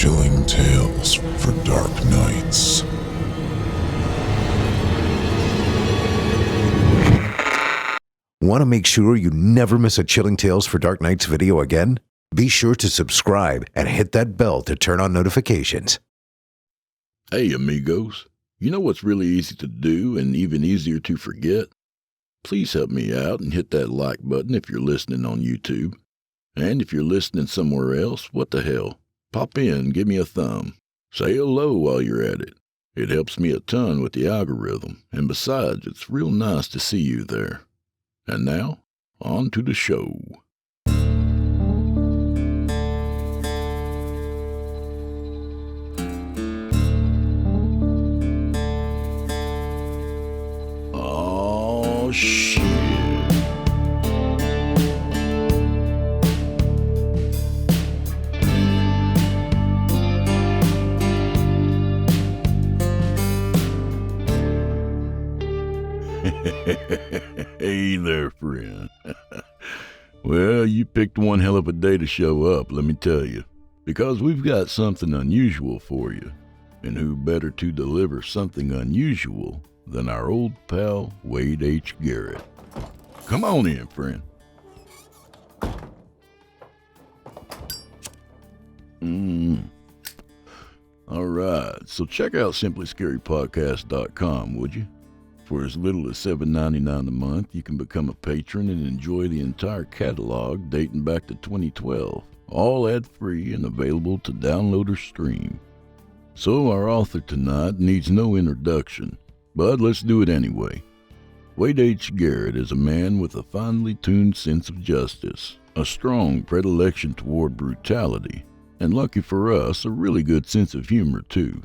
Chilling tales for dark nights. Want to make sure you never miss a Chilling Tales for Dark Nights video again? Be sure to subscribe and hit that bell to turn on notifications. Hey amigos, you know what's really easy to do and even easier to forget? Please help me out and hit that like button if you're listening on YouTube. And if you're listening somewhere else, what the hell? Pop in, give me a thumb. Say hello while you're at it. It helps me a ton with the algorithm, and besides, it's real nice to see you there. And now, on to the show. Oh, shit. Hey there, friend. Well, you picked one hell of a day to show up, let me tell you. Because we've got something unusual for you. And who better to deliver something unusual than our old pal, Wade H. Garrett. Come on in, friend. All right, so check out simplyscarypodcast.com, would you? For as little as $7.99 a month, you can become a patron and enjoy the entire catalog dating back to 2012, all ad-free and available to download or stream. So our author tonight needs no introduction, but let's do it anyway. Wade H. Garrett is a man with a finely tuned sense of justice, a strong predilection toward brutality, and lucky for us, a really good sense of humor too.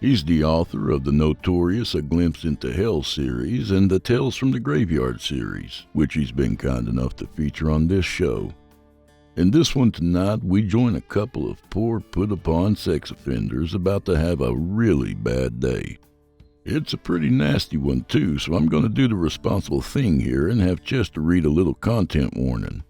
He's the author of the notorious A Glimpse into Hell series and the Tales from the Graveyard series, which he's been kind enough to feature on this show. In this one tonight, we join a couple of poor put-upon sex offenders about to have a really bad day. It's a pretty nasty one too, so I'm going to do the responsible thing here and have Chester read a little content warning.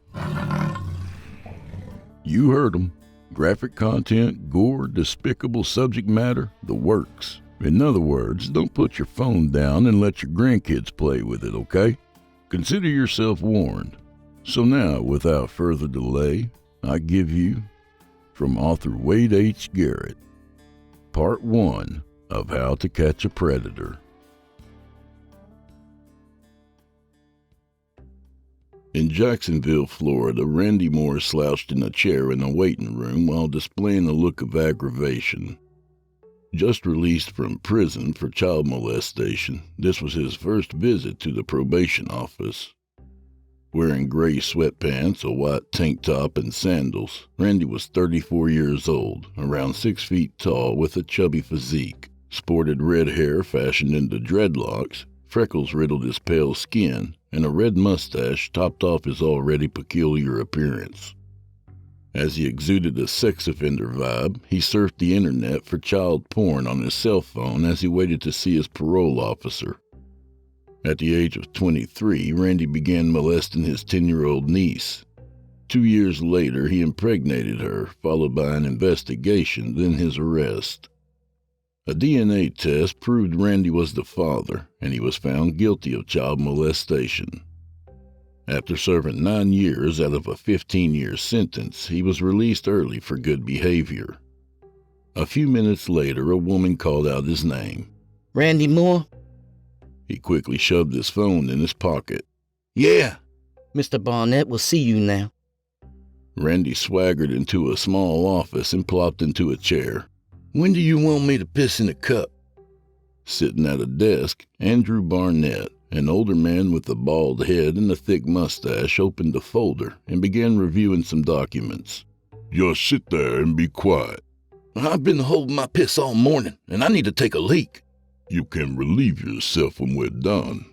You heard him. Graphic content, gore, despicable subject matter, the works. In other words, don't put your phone down and let your grandkids play with it, okay? Consider yourself warned. So now, without further delay, I give you, from author Wade H. Garrett, Part 1 of How to Catch a Predator. In Jacksonville, Florida, Randy Moore slouched in a chair in a waiting room while displaying a look of aggravation. Just released from prison for child molestation, this was his first visit to the probation office. Wearing gray sweatpants, a white tank top, and sandals, Randy was 34 years old, around 6 feet tall with a chubby physique, sported red hair fashioned into dreadlocks, freckles riddled his pale skin, and a red mustache topped off his already peculiar appearance. As he exuded a sex offender vibe, he surfed the internet for child porn on his cell phone as he waited to see his parole officer. At the age of 23, Randy began molesting his 10-year-old niece. 2 years later, he impregnated her, followed by an investigation, then his arrest. A DNA test proved Randy was the father, and he was found guilty of child molestation. After serving 9 years out of a 15-year sentence, he was released early for good behavior. A few minutes later, a woman called out his name. Randy Moore? He quickly shoved his phone in his pocket. Yeah. Mr. Barnett will see you now. Randy swaggered into a small office and plopped into a chair. When do you want me to piss in a cup? Sitting at a desk, Andrew Barnett, an older man with a bald head and a thick mustache, opened a folder and began reviewing some documents. Just sit there and be quiet. I've been holding my piss all morning, and I need to take a leak. You can relieve yourself when we're done.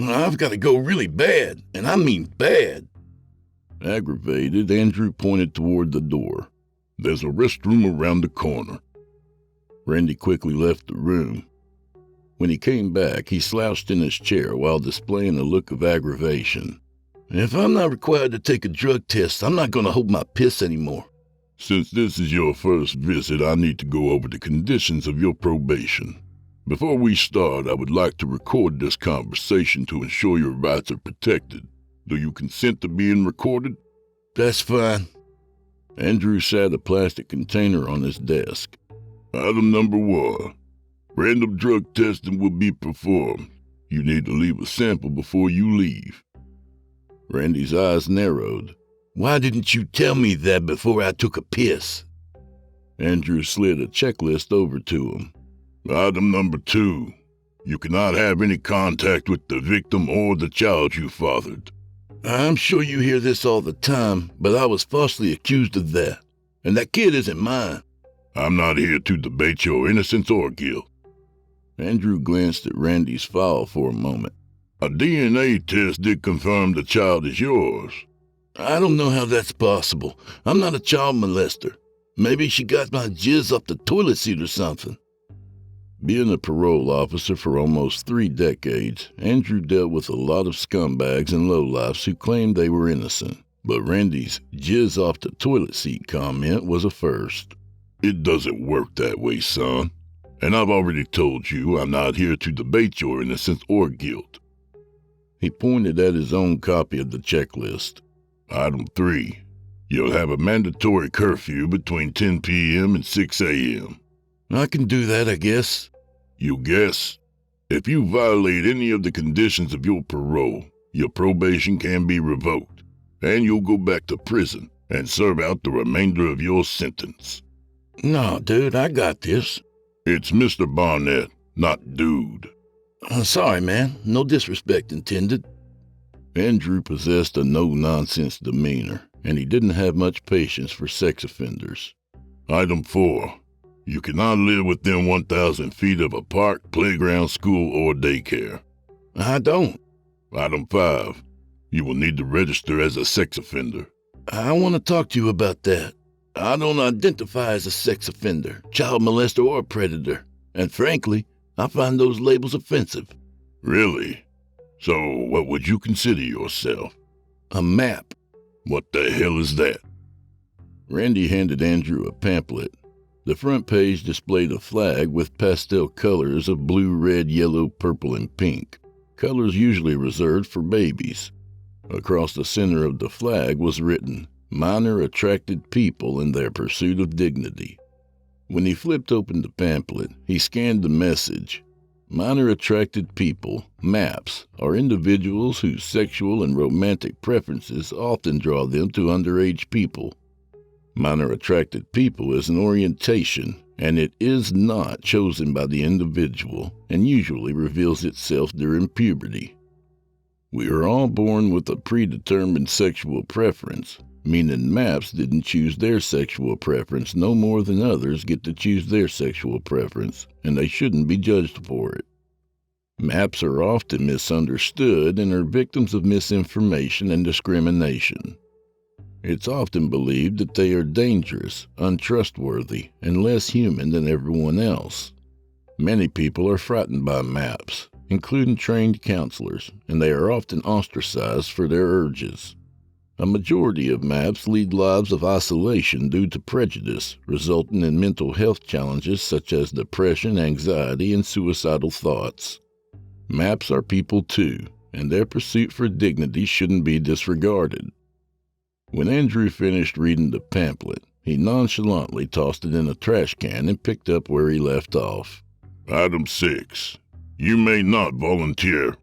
I've got to go really bad, and I mean bad. Aggravated, Andrew pointed toward the door. There's a restroom around the corner. Randy quickly left the room. When he came back, he slouched in his chair while displaying a look of aggravation. If I'm not required to take a drug test, I'm not going to hold my piss anymore. Since this is your first visit, I need to go over the conditions of your probation. Before we start, I would like to record this conversation to ensure your rights are protected. Do you consent to being recorded? That's fine. Andrew sat a plastic container on his desk. Item number 1. Random drug testing will be performed. You need to leave a sample before you leave. Randy's eyes narrowed. Why didn't you tell me that before I took a piss? Andrew slid a checklist over to him. Item number 2. You cannot have any contact with the victim or the child you fathered. I'm sure you hear this all the time, but I was falsely accused of that. And that kid isn't mine. I'm not here to debate your innocence or guilt. Andrew glanced at Randy's file for a moment. A DNA test did confirm the child is yours. I don't know how that's possible. I'm not a child molester. Maybe she got my jizz off the toilet seat or something. Being a parole officer for almost 3 decades, Andrew dealt with a lot of scumbags and lowlifes who claimed they were innocent. But Randy's jizz off the toilet seat comment was a first. It doesn't work that way, son. And I've already told you I'm not here to debate your innocence or guilt. He pointed at his own copy of the checklist. Item 3. You'll have a mandatory curfew between 10 p.m. and 6 a.m. I can do that, I guess. You guess? If you violate any of the conditions of your parole, your probation can be revoked, and you'll go back to prison and serve out the remainder of your sentence. No, dude, I got this. It's Mr. Barnett, not dude. Sorry, man. No disrespect intended. Andrew possessed a no-nonsense demeanor, and he didn't have much patience for sex offenders. Item 4. You cannot live within 1,000 feet of a park, playground, school, or daycare. I don't. Item 5. You will need to register as a sex offender. I want to talk to you about that. I don't identify as a sex offender, child molester, or predator. And frankly, I find those labels offensive. Really? So what would you consider yourself? A map. What the hell is that? Randy handed Andrew a pamphlet. The front page displayed a flag with pastel colors of blue, red, yellow, purple, and pink, colors usually reserved for babies. Across the center of the flag was written, "Minor attracted people in their pursuit of dignity." When he flipped open the pamphlet, he scanned the message. Minor attracted people, MAPs, are individuals whose sexual and romantic preferences often draw them to underage people. Minor attracted people is an orientation, and it is not chosen by the individual, and usually reveals itself during puberty. We are all born with a predetermined sexual preference, meaning MAPs didn't choose their sexual preference no more than others get to choose their sexual preference, and they shouldn't be judged for it. MAPs are often misunderstood and are victims of misinformation and discrimination. It's often believed that they are dangerous, untrustworthy, and less human than everyone else. Many people are frightened by MAPs, including trained counselors, and they are often ostracized for their urges. A majority of MAPs lead lives of isolation due to prejudice, resulting in mental health challenges such as depression, anxiety, and suicidal thoughts. MAPs are people too, and their pursuit for dignity shouldn't be disregarded. When Andrew finished reading the pamphlet, he nonchalantly tossed it in a trash can and picked up where he left off. Item 6. You may not volunteer.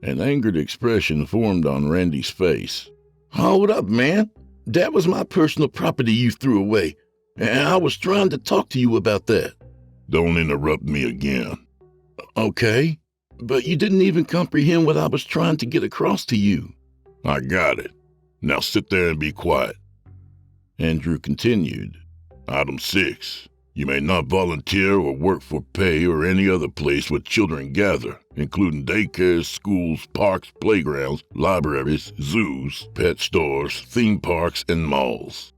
An angered expression formed on Randy's face. Hold up, man. That was my personal property you threw away, and I was trying to talk to you about that. Don't interrupt me again. Okay, but you didn't even comprehend what I was trying to get across to you. I got it. Now sit there and be quiet. Andrew continued. Item 6. You may not volunteer or work for pay or any other place where children gather, including daycares, schools, parks, playgrounds, libraries, zoos, pet stores, theme parks, and malls.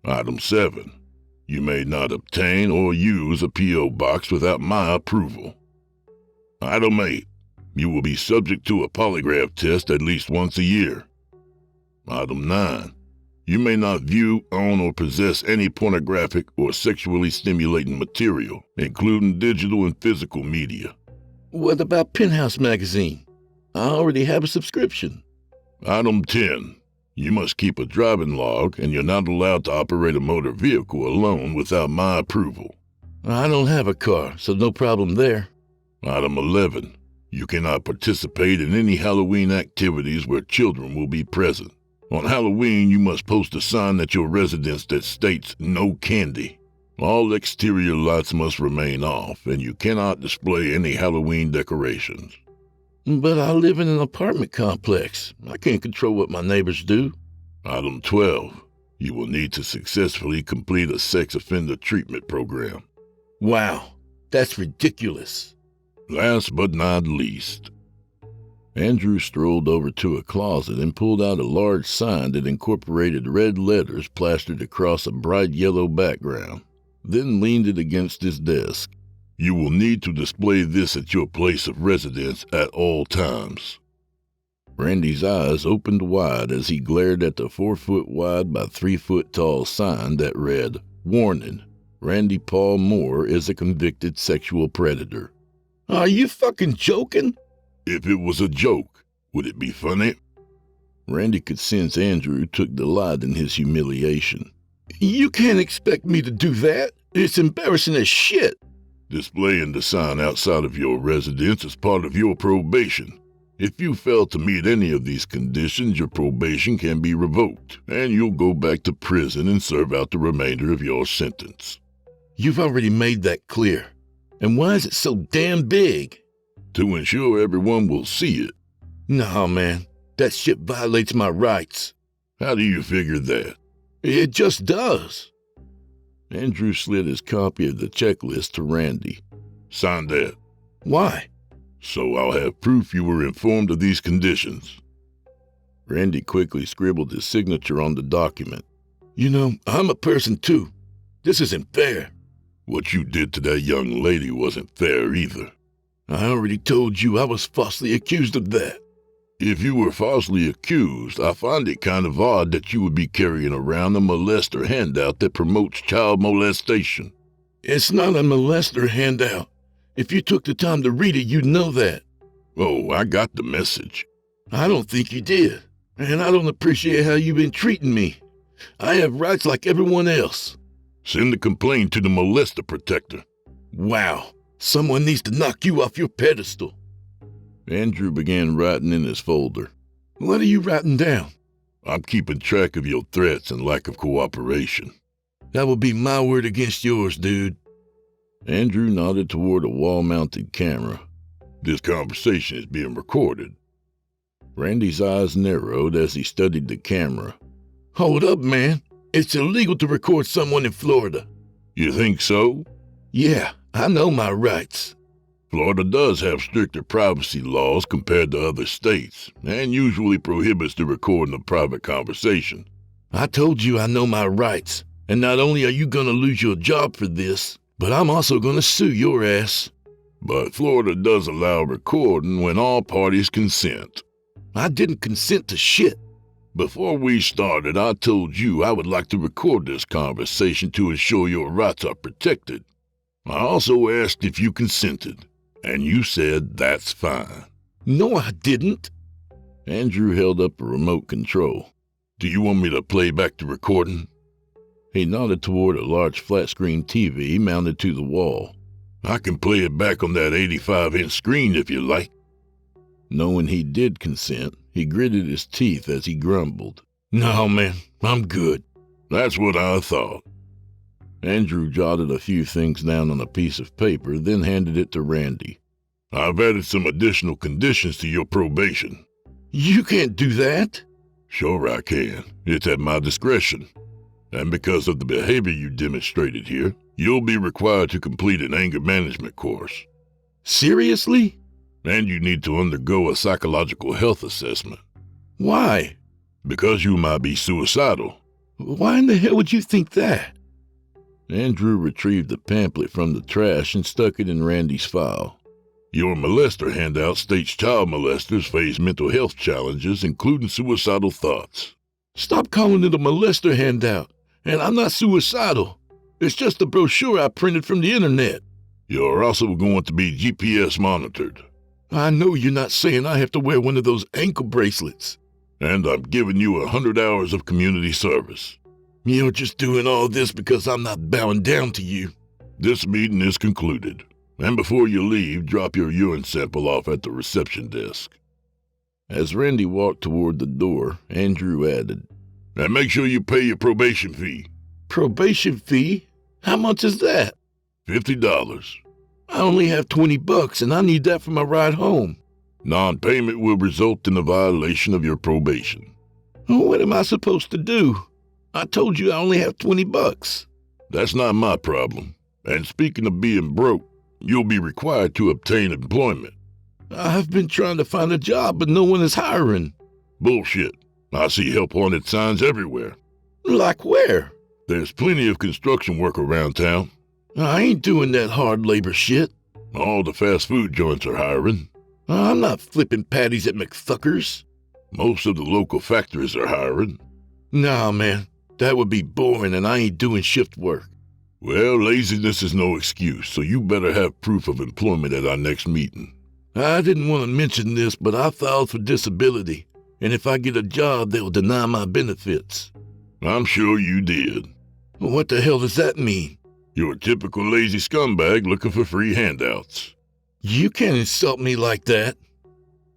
Item 7. You may not obtain or use a P.O. box without my approval. Item 8. You will be subject to a polygraph test at least once a year. Item 9. You may not view, own, or possess any pornographic or sexually stimulating material, including digital and physical media. What about Penthouse magazine? I already have a subscription. Item 10. You must keep a driving log, and you're not allowed to operate a motor vehicle alone without my approval. I don't have a car, so no problem there. Item 11. You cannot participate in any Halloween activities where children will be present. On Halloween, you must post a sign at your residence that states "No candy." All exterior lights must remain off, and you cannot display any Halloween decorations. But I live in an apartment complex. I can't control what my neighbors do. Item 12. You will need to successfully complete a sex offender treatment program. Wow, that's ridiculous. Last but not least. Andrew strolled over to a closet and pulled out a large sign that incorporated red letters plastered across a bright yellow background, then leaned it against his desk. You will need to display this at your place of residence at all times. Randy's eyes opened wide as he glared at the 4-foot wide by 3-foot tall sign that read, "Warning, Randy Paul Moore is a convicted sexual predator." Are you fucking joking? If it was a joke, would it be funny? Randy could sense Andrew took delight in his humiliation. You can't expect me to do that. It's embarrassing as shit. Displaying the sign outside of your residence is part of your probation. If you fail to meet any of these conditions, your probation can be revoked, and you'll go back to prison and serve out the remainder of your sentence. You've already made that clear. And why is it so damn big? To ensure everyone will see it. No, man. That shit violates my rights. How do you figure that? It just does. Andrew slid his copy of the checklist to Randy. Sign that. Why? So I'll have proof you were informed of these conditions. Randy quickly scribbled his signature on the document. You know, I'm a person too. This isn't fair. What you did to that young lady wasn't fair either. I already told you I was falsely accused of that. If you were falsely accused, I find it kind of odd that you would be carrying around a molester handout that promotes child molestation. It's not a molester handout. If you took the time to read it, you'd know that. Oh, I got the message. I don't think you did. And I don't appreciate how you've been treating me. I have rights like everyone else. Send the complaint to the molester protector. Wow. Someone needs to knock you off your pedestal. Andrew began writing in his folder. What are you writing down? I'm keeping track of your threats and lack of cooperation. That will be my word against yours, dude. Andrew nodded toward a wall-mounted camera. This conversation is being recorded. Randy's eyes narrowed as he studied the camera. Hold up, man. It's illegal to record someone in Florida. You think so? Yeah, I know my rights. Florida does have stricter privacy laws compared to other states, and usually prohibits the recording of private conversation. I told you I know my rights, and not only are you going to lose your job for this, but I'm also going to sue your ass. But Florida does allow recording when all parties consent. I didn't consent to shit. Before we started, I told you I would like to record this conversation to ensure your rights are protected. I also asked if you consented, and you said that's fine. No, I didn't. Andrew held up a remote control. Do you want me to play back the recording? He nodded toward a large flat-screen TV mounted to the wall. I can play it back on that 85-inch screen if you like. Knowing he did consent, he gritted his teeth as he grumbled. No, man, I'm good. That's what I thought. Andrew jotted a few things down on a piece of paper, then handed it to Randy. I've added some additional conditions to your probation. You can't do that. Sure I can. It's at my discretion. And because of the behavior you demonstrated here, you'll be required to complete an anger management course. Seriously? And you need to undergo a psychological health assessment. Why? Because you might be suicidal. Why in the hell would you think that? Andrew retrieved the pamphlet from the trash and stuck it in Randy's file. Your molester handout states child molesters face mental health challenges, including suicidal thoughts. Stop calling it a molester handout. And I'm not suicidal. It's just a brochure I printed from the internet. You're also going to be GPS monitored. I know you're not saying I have to wear one of those ankle bracelets. And I'm giving you 100 hours of community service. You're just doing all this because I'm not bowing down to you. This meeting is concluded. And before you leave, drop your urine sample off at the reception desk. As Randy walked toward the door, Andrew added, And make sure you pay your probation fee. Probation fee? How much is that? $50. I only have $20 and I need that for my ride home. Non-payment will result in a violation of your probation. What am I supposed to do? I told you I only have $20. That's not my problem. And speaking of being broke, you'll be required to obtain employment. I've been trying to find a job, but no one is hiring. Bullshit. I see help wanted signs everywhere. Like where? There's plenty of construction work around town. I ain't doing that hard labor shit. All the fast food joints are hiring. I'm not flipping patties at McFuckers. Most of the local factories are hiring. Nah, man. That would be boring and I ain't doing shift work. Well, laziness is no excuse, so you better have proof of employment at our next meeting. I didn't want to mention this, but I filed for disability. And if I get a job, they'll deny my benefits. I'm sure you did. What the hell does that mean? You're a typical lazy scumbag looking for free handouts. You can't insult me like that.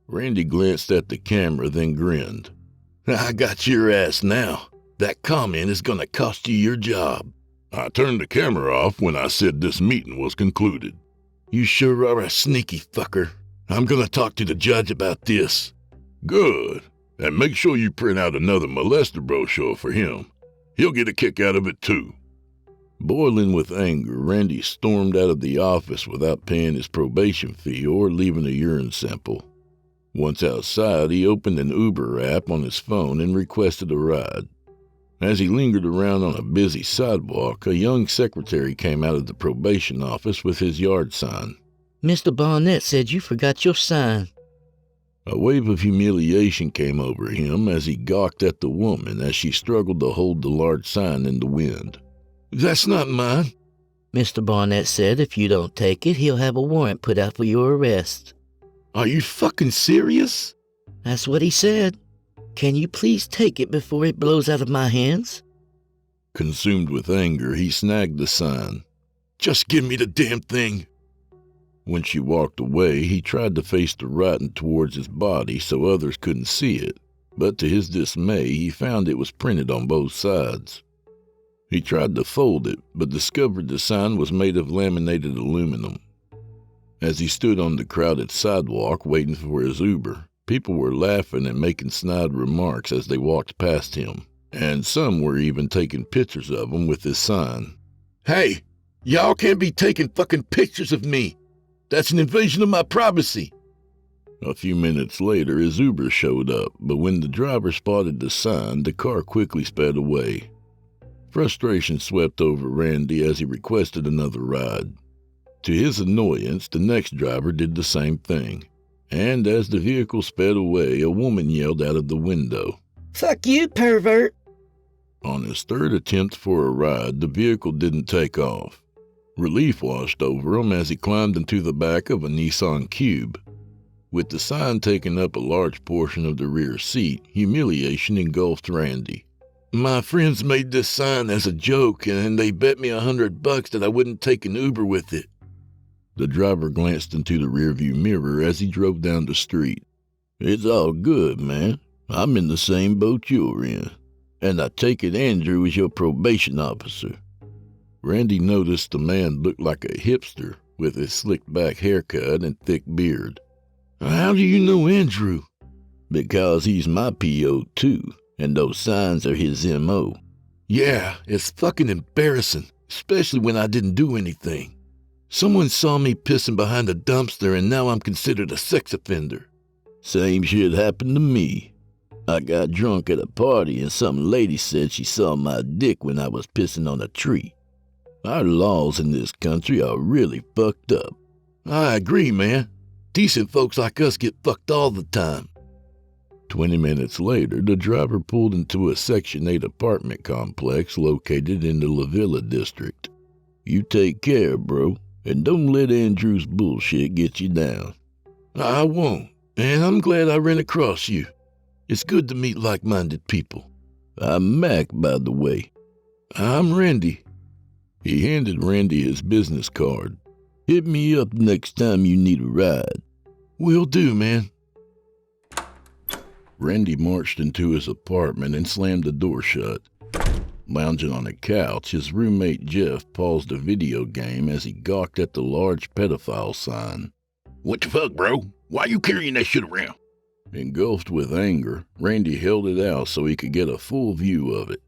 Randy glanced at the camera, then grinned. I got your ass now. That comment is gonna cost you your job. I turned the camera off when I said this meeting was concluded. You sure are a sneaky fucker. I'm gonna talk to the judge about this. Good. And make sure you print out another molester brochure for him. He'll get a kick out of it too. Boiling with anger, Randy stormed out of the office without paying his probation fee or leaving a urine sample. Once outside, he opened an Uber app on his phone and requested a ride. As he lingered around on a busy sidewalk, a young secretary came out of the probation office with his yard sign. Mr. Barnett said you forgot your sign. A wave of humiliation came over him as he gawked at the woman as she struggled to hold the large sign in the wind. That's not mine. Mr. Barnett said if you don't take it, he'll have a warrant put out for your arrest. Are you fucking serious? That's what he said. Can you please take it before it blows out of my hands? Consumed with anger, he snagged the sign. Just give me the damn thing. When she walked away, he tried to face the writing towards his body so others couldn't see it, but to his dismay, he found it was printed on both sides. He tried to fold it, but discovered the sign was made of laminated aluminum. As he stood on the crowded sidewalk waiting for his Uber, people were laughing and making snide remarks as they walked past him, and some were even taking pictures of him with his sign. Hey, y'all can't be taking fucking pictures of me. That's an invasion of my privacy. A few minutes later, his Uber showed up, but when the driver spotted the sign, the car quickly sped away. Frustration swept over Randy as he requested another ride. To his annoyance, the next driver did the same thing, and as the vehicle sped away, a woman yelled out of the window, Fuck you, pervert! On his third attempt for a ride, the vehicle didn't take off. Relief washed over him as he climbed into the back of a Nissan Cube. With the sign taking up a large portion of the rear seat, humiliation engulfed Randy. My friends made this sign as a joke, and they bet me $100 that I wouldn't take an Uber with it. The driver glanced into the rearview mirror as he drove down the street. It's all good, man. I'm in the same boat you're in. And I take it Andrew is your probation officer. Randy noticed the man looked like a hipster with his slicked-back haircut and thick beard. How do you know Andrew? Because he's my PO too, and those signs are his M.O. Yeah, it's fucking embarrassing, especially when I didn't do anything. Someone saw me pissing behind a dumpster and now I'm considered a sex offender. Same shit happened to me. I got drunk at a party and some lady said she saw my dick when I was pissing on a tree. Our laws in this country are really fucked up. I agree, man. Decent folks like us get fucked all the time. 20 minutes later, the driver pulled into a Section 8 apartment complex located in the La Villa district. You take care, bro, and don't let Andrew's bullshit get you down. I won't, and I'm glad I ran across you. It's good to meet like-minded people. I'm Mac, by the way. I'm Randy. He handed Randy his business card. Hit me up next time you need a ride. Will do, man. Randy marched into his apartment and slammed the door shut. Lounging on a couch, his roommate Jeff paused a video game as he gawked at the large pedophile sign. What the fuck, bro? Why you carrying that shit around? Engulfed with anger, Randy held it out so he could get a full view of it.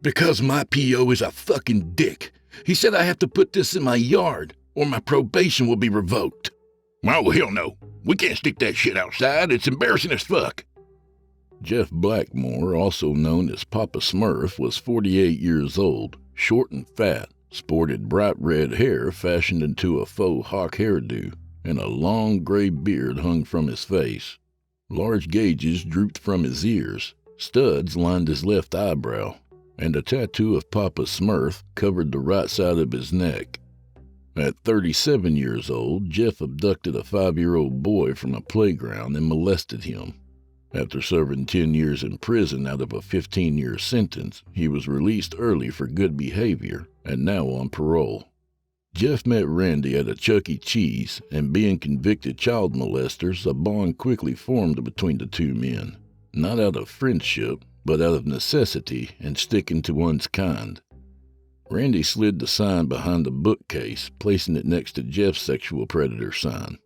Because my P.O. is a fucking dick. He said I have to put this in my yard, or my probation will be revoked. Oh, hell no. We can't stick that shit outside. It's embarrassing as fuck. Jeff Blackmore, also known as Papa Smurf, was 48 years old, short and fat, sported bright red hair fashioned into a faux hawk hairdo, and a long gray beard hung from his face. Large gauges drooped from his ears, studs lined his left eyebrow, and a tattoo of Papa Smurf covered the right side of his neck. At 37 years old, Jeff abducted a 5-year-old boy from a playground and molested him. After serving 10 years in prison out of a 15-year sentence, he was released early for good behavior and now on parole. Jeff met Randy at a Chuck E. Cheese, and being convicted child molesters, a bond quickly formed between the two men, not out of friendship, but out of necessity and sticking to one's kind. Randy slid the sign behind the bookcase, placing it next to Jeff's sexual predator sign.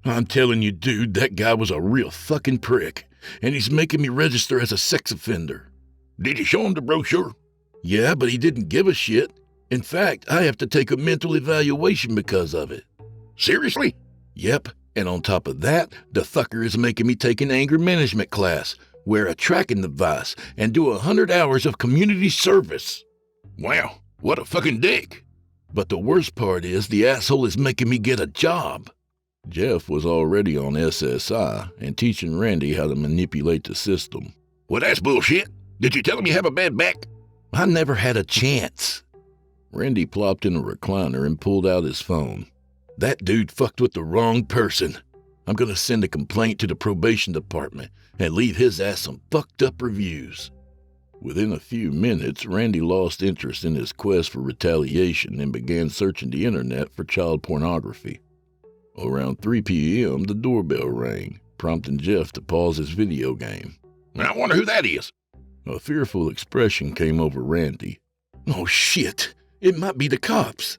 I'm telling you, dude, that guy was a real fucking prick, and he's making me register as a sex offender. Did you show him the brochure? Yeah, but he didn't give a shit. In fact, I have to take a mental evaluation because of it. Seriously? Yep, and on top of that, the fucker is making me take an anger management class, wear a tracking device, and do 100 hours of community service. Wow, what a fucking dick. But the worst part is the asshole is making me get a job. Jeff was already on SSI and teaching Randy how to manipulate the system. Well, that's bullshit. Did you tell him you have a bad back? I never had a chance. Randy plopped in a recliner and pulled out his phone. That dude fucked with the wrong person. I'm gonna send a complaint to the probation department and leave his ass some fucked up reviews. Within a few minutes, Randy lost interest in his quest for retaliation and began searching the internet for child pornography. Around 3 p.m., the doorbell rang, prompting Jeff to pause his video game. I wonder who that is. A fearful expression came over Randy. Oh shit, it might be the cops.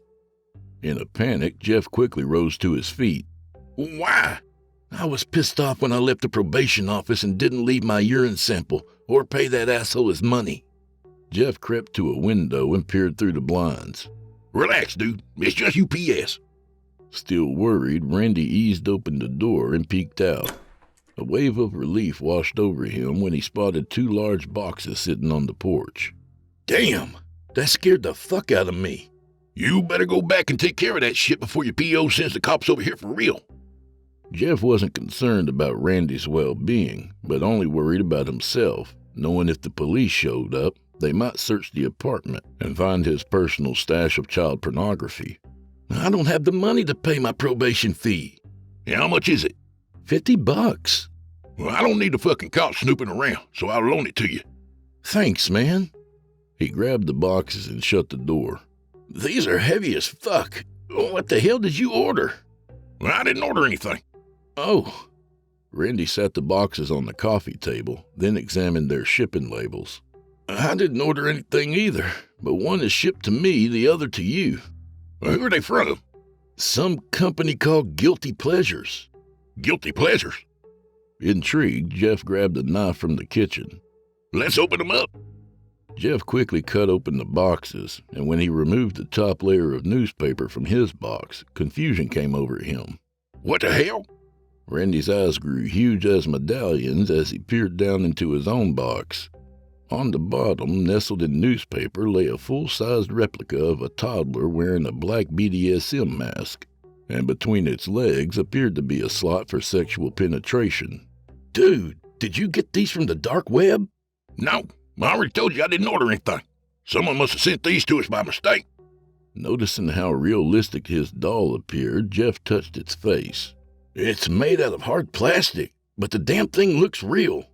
In a panic, Jeff quickly rose to his feet. Why? I was pissed off when I left the probation office and didn't leave my urine sample or pay that asshole his money. Jeff crept to a window and peered through the blinds. Relax, dude. It's just UPS. Still worried, Randy eased open the door and peeked out. A wave of relief washed over him when he spotted 2 large boxes sitting on the porch. Damn, that scared the fuck out of me. You better go back and take care of that shit before your P.O. sends the cops over here for real. Jeff wasn't concerned about Randy's well-being, but only worried about himself, knowing if the police showed up, they might search the apartment and find his personal stash of child pornography. I don't have the money to pay my probation fee. Yeah, how much is it? $50. Well, I don't need the fucking cops snooping around, so I'll loan it to you. Thanks, man. He grabbed the boxes and shut the door. These are heavy as fuck. What the hell did you order? Well, I didn't order anything. Oh. Randy sat the boxes on the coffee table, then examined their shipping labels. I didn't order anything either, but one is shipped to me, the other to you. Well, who are they from? Some company called Guilty Pleasures. Guilty Pleasures? Intrigued, Jeff grabbed a knife from the kitchen. Let's open them up. Jeff quickly cut open the boxes, and when he removed the top layer of newspaper from his box, confusion came over him. What the hell? Randy's eyes grew huge as medallions as he peered down into his own box. On the bottom, nestled in newspaper, lay a full-sized replica of a toddler wearing a black BDSM mask, and between its legs appeared to be a slot for sexual penetration. Dude, Did you get these from the dark web? No, I already told you I didn't order anything. Someone must have sent these to us by mistake. Noticing how realistic his doll appeared, Jeff touched its face. It's made out of hard plastic, but the damn thing looks real.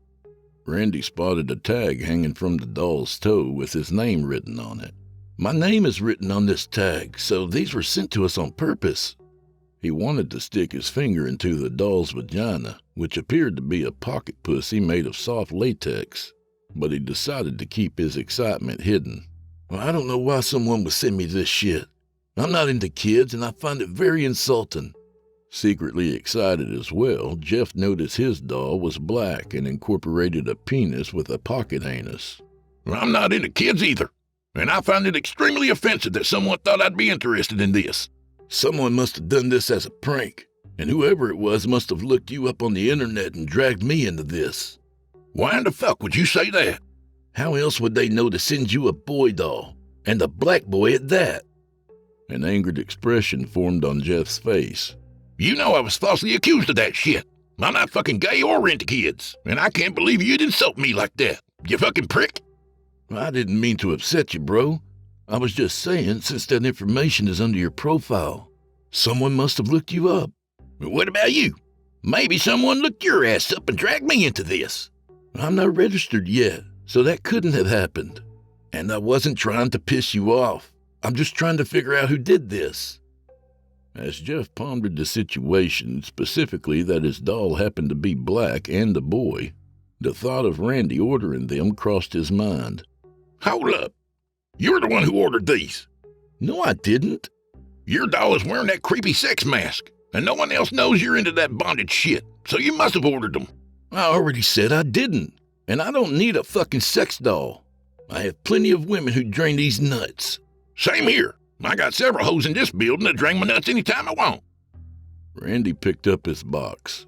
Randy spotted a tag hanging from the doll's toe with his name written on it. My name is written on this tag, so these were sent to us on purpose. He wanted to stick his finger into the doll's vagina, which appeared to be a pocket pussy made of soft latex, but he decided to keep his excitement hidden. Well, I don't know why someone would send me this shit. I'm not into kids, and I find it very insulting. Secretly excited as well, Jeff noticed his doll was black and incorporated a penis with a pocket anus. I'm not into kids either, and I find it extremely offensive that someone thought I'd be interested in this. Someone must have done this as a prank, and whoever it was must have looked you up on the internet and dragged me into this. Why in the fuck would you say that? How else would they know to send you a boy doll, and a black boy at that? An angered expression formed on Jeff's face. You know I was falsely accused of that shit. I'm not fucking gay or into kids, and I can't believe you'd insult me like that, you fucking prick. I didn't mean to upset you, bro. I was just saying, since that information is under your profile, someone must have looked you up. What about you? Maybe someone looked your ass up and dragged me into this. I'm not registered yet, so that couldn't have happened. And I wasn't trying to piss you off. I'm just trying to figure out who did this. As Jeff pondered the situation, specifically that his doll happened to be black and a boy, the thought of Randy ordering them crossed his mind. Hold up. You're the one who ordered these. No, I didn't. Your doll is wearing that creepy sex mask, and no one else knows you're into that bondage shit, so you must have ordered them. I already said I didn't, and I don't need a fucking sex doll. I have plenty of women who drain these nuts. Same here. I got several hoes in this building that drain my nuts anytime I want. Randy picked up his box.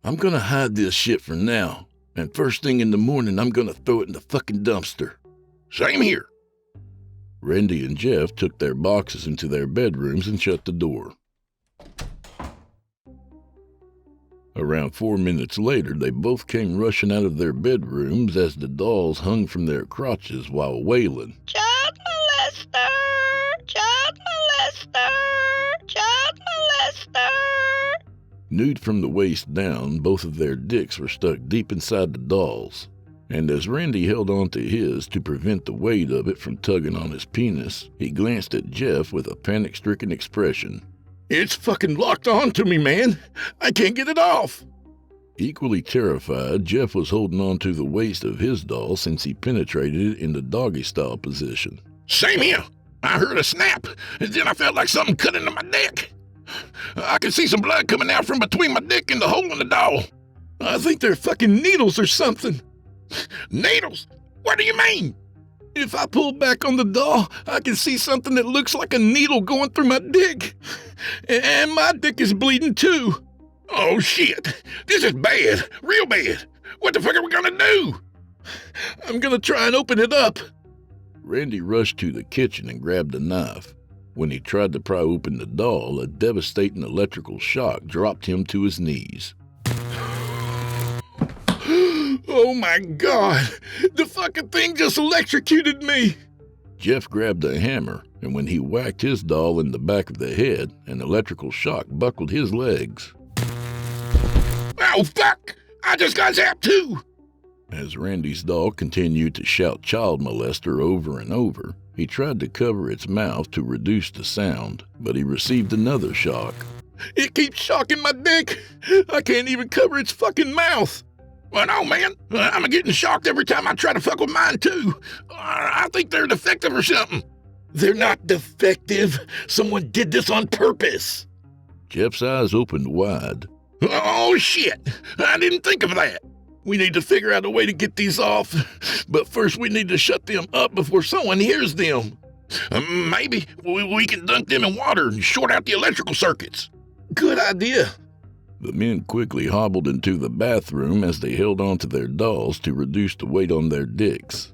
I'm gonna hide this shit for now, and first thing in the morning I'm gonna throw it in the fucking dumpster. Same here. Randy and Jeff took their boxes into their bedrooms and shut the door. Around 4 minutes later, they both came rushing out of their bedrooms as the dolls hung from their crotches while wailing, "Child molester! Child molester! Child molester!" Nude from the waist down, both of their dicks were stuck deep inside the dolls, and as Randy held on to his to prevent the weight of it from tugging on his penis, he glanced at Jeff with a panic-stricken expression. It's fucking locked on to me, man. I can't get it off. Equally terrified, Jeff was holding on to the waist of his doll since he penetrated it in the doggy-style position. Same here. I heard a snap, and then I felt like something cut into my dick. I could see some blood coming out from between my dick and the hole in the doll. I think they're fucking needles or something. Needles? What do you mean? If I pull back on the doll, I can see something that looks like a needle going through my dick. And my dick is bleeding too. Oh shit. This is bad. Real bad. What the fuck are we gonna do? I'm gonna try and open it up. Randy rushed to the kitchen and grabbed a knife. When he tried to pry open the doll, a devastating electrical shock dropped him to his knees. Oh my God! The fucking thing just electrocuted me! Jeff grabbed a hammer, and when he whacked his doll in the back of the head, an electrical shock buckled his legs. Oh fuck! I just got zapped too! As Randy's doll continued to shout child molester over and over, he tried to cover its mouth to reduce the sound, but he received another shock. It keeps shocking my dick! I can't even cover its fucking mouth! Well, no, man. I'm getting shocked every time I try to fuck with mine, too. I think they're defective or something. They're not defective. Someone did this on purpose. Jeff's eyes opened wide. Oh, shit. I didn't think of that. We need to figure out a way to get these off. But first we need to shut them up before someone hears them. Maybe we can dunk them in water and short out the electrical circuits. Good idea. The men quickly hobbled into the bathroom as they held on to their dolls to reduce the weight on their dicks.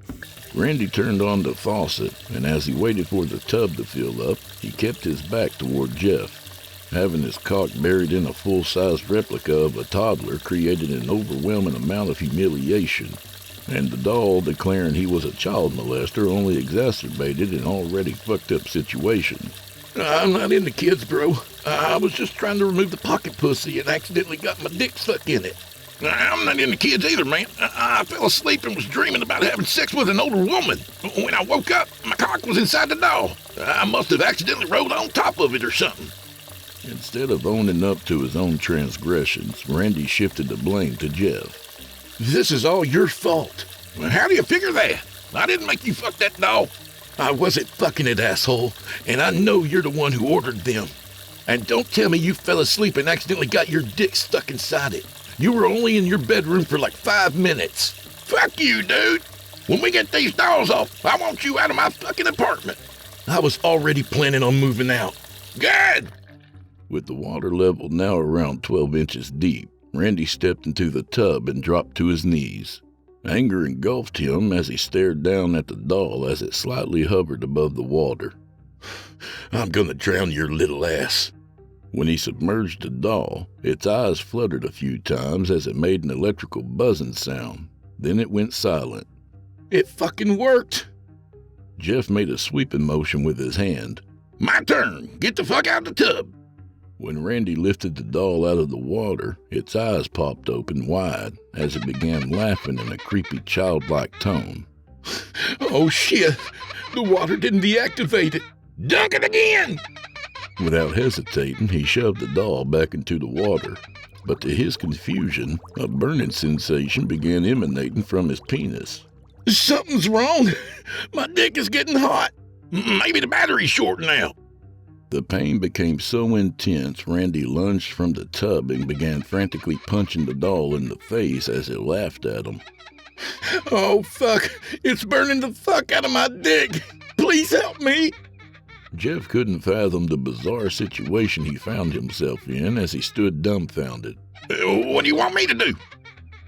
Randy turned on the faucet, and as he waited for the tub to fill up, he kept his back toward Jeff. Having his cock buried in a full-sized replica of a toddler created an overwhelming amount of humiliation, and the doll declaring he was a child molester only exacerbated an already fucked up situation. I'm not into kids, bro. I was just trying to remove the pocket pussy and accidentally got my dick stuck in it. I'm not into kids either, man. I fell asleep and was dreaming about having sex with an older woman. When I woke up, my cock was inside the doll. I must have accidentally rolled on top of it or something. Instead of owning up to his own transgressions, Randy shifted the blame to Jeff. This is all your fault. How do you figure that? I didn't make you fuck that doll. I wasn't fucking it, asshole, and I know you're the one who ordered them. And don't tell me you fell asleep and accidentally got your dick stuck inside it. You were only in your bedroom for like 5 minutes. Fuck you, dude. When we get these dolls off, I want you out of my fucking apartment. I was already planning on moving out. Good. With the water level now around 12 inches deep, Randy stepped into the tub and dropped to his knees. Anger engulfed him as he stared down at the doll as it slightly hovered above the water. I'm gonna drown your little ass. When he submerged the doll, its eyes fluttered a few times as it made an electrical buzzing sound. Then it went silent. It fucking worked. Jeff made a sweeping motion with his hand. My turn. Get the fuck out of the tub. When Randy lifted the doll out of the water, its eyes popped open wide as it began laughing in a creepy childlike tone. Oh shit, the water didn't deactivate it. Dunk it again! Without hesitating, he shoved the doll back into the water, but to his confusion, a burning sensation began emanating from his penis. Something's wrong. My dick is getting hot. Maybe the battery's short now. The pain became so intense, Randy lunged from the tub and began frantically punching the doll in the face as it laughed at him. Oh, fuck. It's burning the fuck out of my dick. Please help me. Jeff couldn't fathom the bizarre situation he found himself in as he stood dumbfounded. What do you want me to do?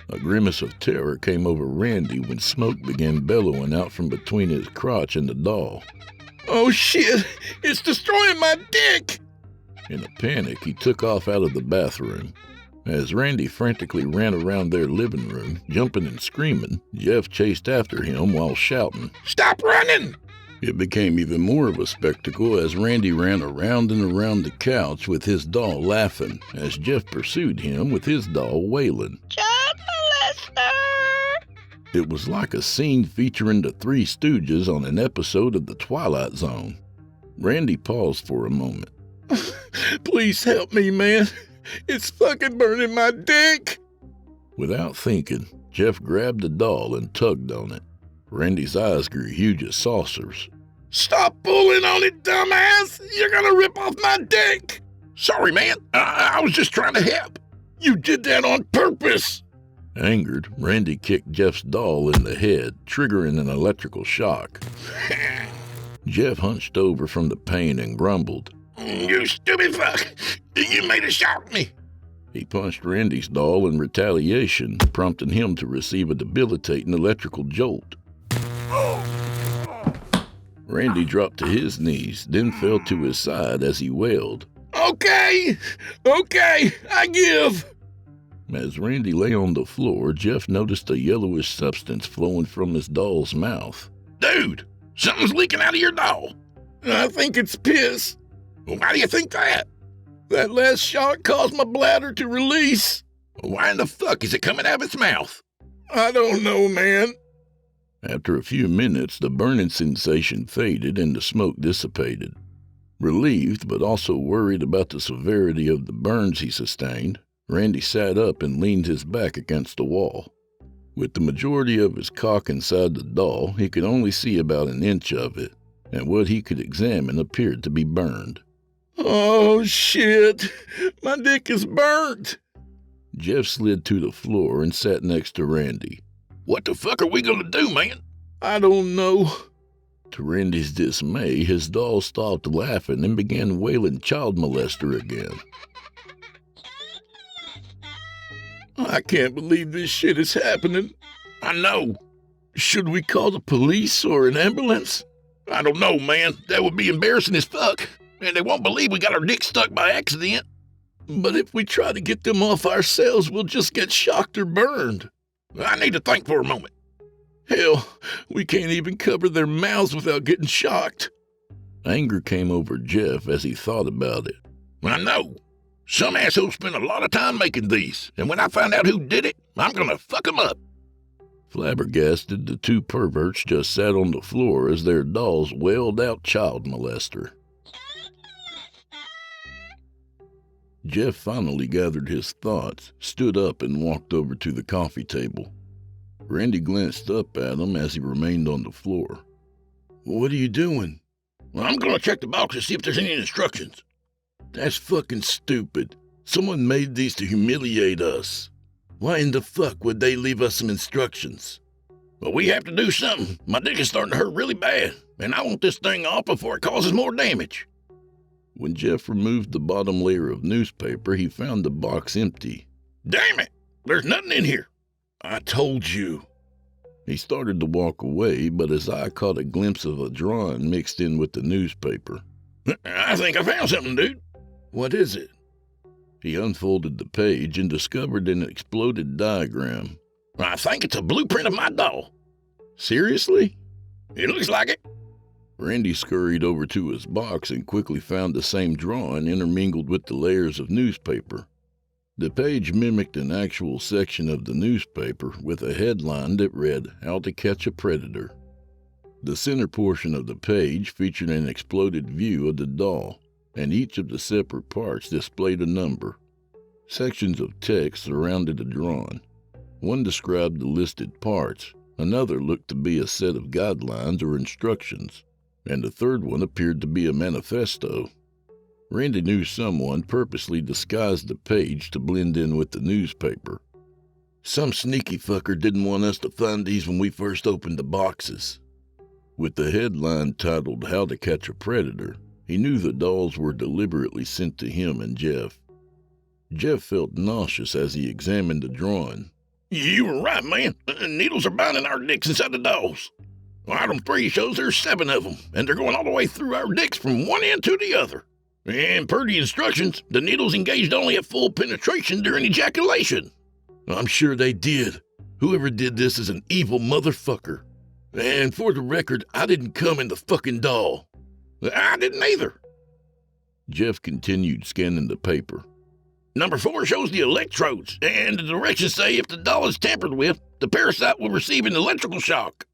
A grimace of terror came over Randy when smoke began bellowing out from between his crotch and the doll. Oh shit, it's destroying my dick! In a panic, he took off out of the bathroom. As Randy frantically ran around their living room, jumping and screaming, Jeff chased after him while shouting, "Stop running!" It became even more of a spectacle as Randy ran around and around the couch with his doll laughing, as Jeff pursued him with his doll wailing. Child molester! It was like a scene featuring the Three Stooges on an episode of The Twilight Zone. Randy paused for a moment. Please help me, man. It's fucking burning my dick. Without thinking, Jeff grabbed the doll and tugged on it. Randy's eyes grew huge as saucers. Stop pulling on it, dumbass! You're gonna rip off my dick! Sorry, man. I was just trying to help. You did that on purpose. Angered, Randy kicked Jeff's doll in the head, triggering an electrical shock. Jeff hunched over from the pain and grumbled. You stupid fuck! You made a shot at me! He punched Randy's doll in retaliation, prompting him to receive a debilitating electrical jolt. Randy dropped to his knees, then fell to his side as he wailed. Okay, I give. As Randy lay on the floor, Jeff noticed a yellowish substance flowing from his doll's mouth. Dude, something's leaking out of your doll. I think it's piss. Why do you think that? That last shot caused my bladder to release. Why in the fuck is it coming out of its mouth? I don't know, man. After a few minutes, the burning sensation faded and the smoke dissipated. Relieved, but also worried about the severity of the burns he sustained, Randy sat up and leaned his back against the wall. With the majority of his cock inside the doll, he could only see about an inch of it, and what he could examine appeared to be burned. Oh, shit. My dick is burnt. Jeff slid to the floor and sat next to Randy. What the fuck are we gonna do, man? I don't know. To Randy's dismay, his doll stopped laughing and began wailing child molester again. I can't believe this shit is happening. I know. Should we call the police or an ambulance? I don't know, man. That would be embarrassing as fuck. and they won't believe we got our dick stuck by accident. But if we try to get them off ourselves, we'll just get shocked or burned. I need to think for a moment. Hell, we can't even cover their mouths without getting shocked. Anger came over Jeff as he thought about it. I know. Some asshole spent a lot of time making these, and when I find out who did it, I'm gonna fuck them up. Flabbergasted, the two perverts just sat on the floor as their dolls wailed out child molester. Jeff finally gathered his thoughts, stood up, and walked over to the coffee table. Randy glanced up at him as he remained on the floor. What are you doing? Well, I'm gonna check the box to see if there's any instructions. That's fucking stupid. Someone made these to humiliate us. Why in the fuck would they leave us some instructions? Well, we have to do something. My dick is starting to hurt really bad, and I want this thing off before it causes more damage. When Jeff removed the bottom layer of newspaper, he found the box empty. Damn it! There's nothing in here. I told you. He started to walk away, but his eye caught a glimpse of a drawing mixed in with the newspaper. I think I found something, dude. What is it? He unfolded the page and discovered an exploded diagram. I think it's a blueprint of my doll. Seriously? It looks like it. Randy scurried over to his box and quickly found the same drawing intermingled with the layers of newspaper. The page mimicked an actual section of the newspaper with a headline that read, "How to Catch a Predator." The center portion of the page featured an exploded view of the doll, and each of the separate parts displayed a number. Sections of text surrounded the drawing. One described the listed parts, another looked to be a set of guidelines or instructions, and the third one appeared to be a manifesto. Randy knew someone purposely disguised the page to blend in with the newspaper. Some sneaky fucker didn't want us to find these when we first opened the boxes. With the headline titled "How to Catch a Predator," he knew the dolls were deliberately sent to him and Jeff. Jeff felt nauseous as he examined the drawing. You were right, man. Needles are binding our dicks inside the dolls. Item 3 shows there's 7 of them, and they're going all the way through our dicks from one end to the other. And per the instructions, the needles engaged only at full penetration during ejaculation. I'm sure they did. Whoever did this is an evil motherfucker. And for the record, I didn't come in the fucking doll. I didn't either. Jeff continued scanning the paper. Number 4 shows the electrodes, and the directions say if the doll is tampered with, the parasite will receive an electrical shock.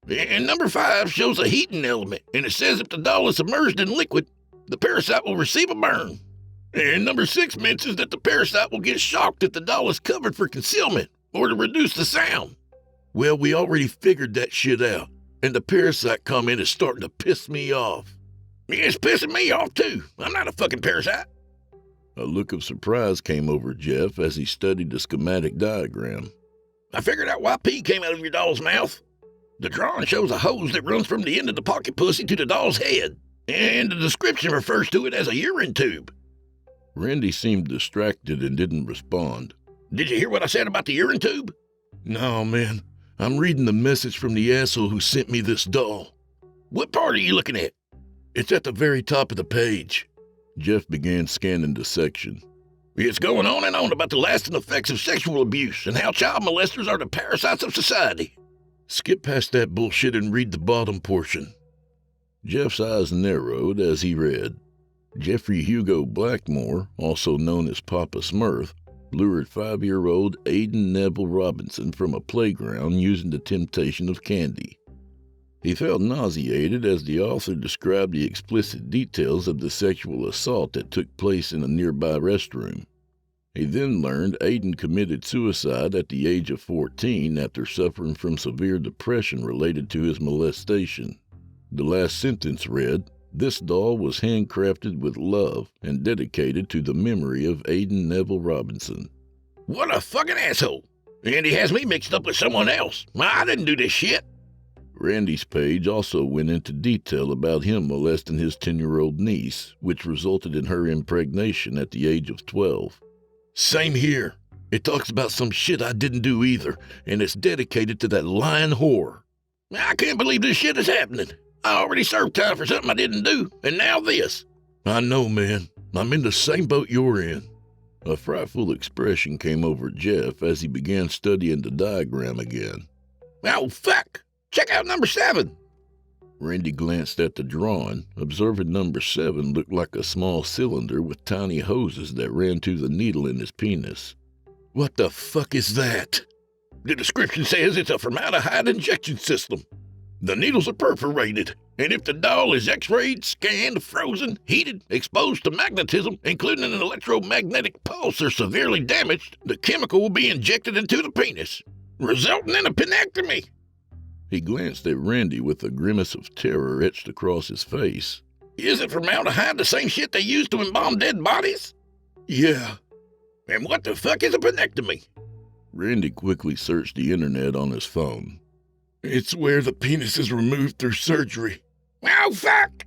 And number 5 shows a heating element, and it says if the doll is submerged in liquid, the parasite will receive a burn. And number 6 mentions that the parasite will get shocked if the doll is covered for concealment or to reduce the sound. Well, we already figured that shit out, and the parasite comment is starting to piss me off. It's pissing me off, too. I'm not a fucking parasite. A look of surprise came over Jeff as he studied the schematic diagram. I figured out why pee came out of your doll's mouth. The drawing shows a hose that runs from the end of the pocket pussy to the doll's head, and the description refers to it as a urine tube. Randy seemed distracted and didn't respond. Did you hear what I said about the urine tube? No, man. I'm reading the message from the asshole who sent me this doll. What part are you looking at? It's at the very top of the page. Jeff began scanning the section. It's going on and on about the lasting effects of sexual abuse and how child molesters are the parasites of society. Skip past that bullshit and read the bottom portion. Jeff's eyes narrowed as he read. Jeffrey Hugo Blackmore, also known as Papa Smurf, lured 5-year-old Aiden Neville Robinson from a playground using the temptation of candy. He felt nauseated as the author described the explicit details of the sexual assault that took place in a nearby restroom. He then learned Aiden committed suicide at the age of 14 after suffering from severe depression related to his molestation. The last sentence read, "This doll was handcrafted with love and dedicated to the memory of Aiden Neville Robinson." What a fucking asshole! And he has me mixed up with someone else. I didn't do this shit. Randy's page also went into detail about him molesting his 10-year-old niece, which resulted in her impregnation at the age of 12. Same here. It talks about some shit I didn't do either, and it's dedicated to that lying whore. I can't believe this shit is happening. I already served time for something I didn't do, and now this. I know, man. I'm in the same boat you're in. A frightful expression came over Jeff as he began studying the diagram again. Oh, fuck! Check out number 7. Randy glanced at the drawing, observing number 7 looked like a small cylinder with tiny hoses that ran to the needle in his penis. What the fuck is that? The description says it's a formaldehyde injection system. The needles are perforated, and if the doll is x-rayed, scanned, frozen, heated, exposed to magnetism, including an electromagnetic pulse, or severely damaged, the chemical will be injected into the penis, resulting in a penectomy. He glanced at Randy with a grimace of terror etched across his face. Isn't formaldehyde the same shit they use to embalm dead bodies? Yeah. And what the fuck is a penectomy? Randy quickly searched the internet on his phone. It's where the penis is removed through surgery. Oh, fuck!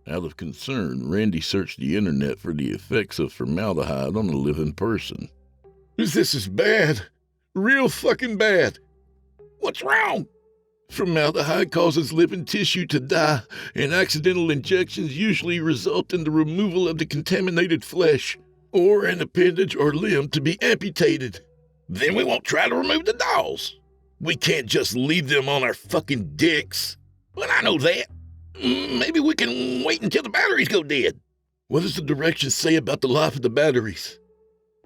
Out of concern, Randy searched the internet for the effects of formaldehyde on a living person. This is bad. Real fucking bad. What's wrong? Formaldehyde causes living tissue to die, and accidental injections usually result in the removal of the contaminated flesh, or an appendage or limb to be amputated. Then we won't try to remove the dolls. We can't just leave them on our fucking dicks. Well, I know that. Maybe we can wait until the batteries go dead. What does the directions say about the life of the batteries?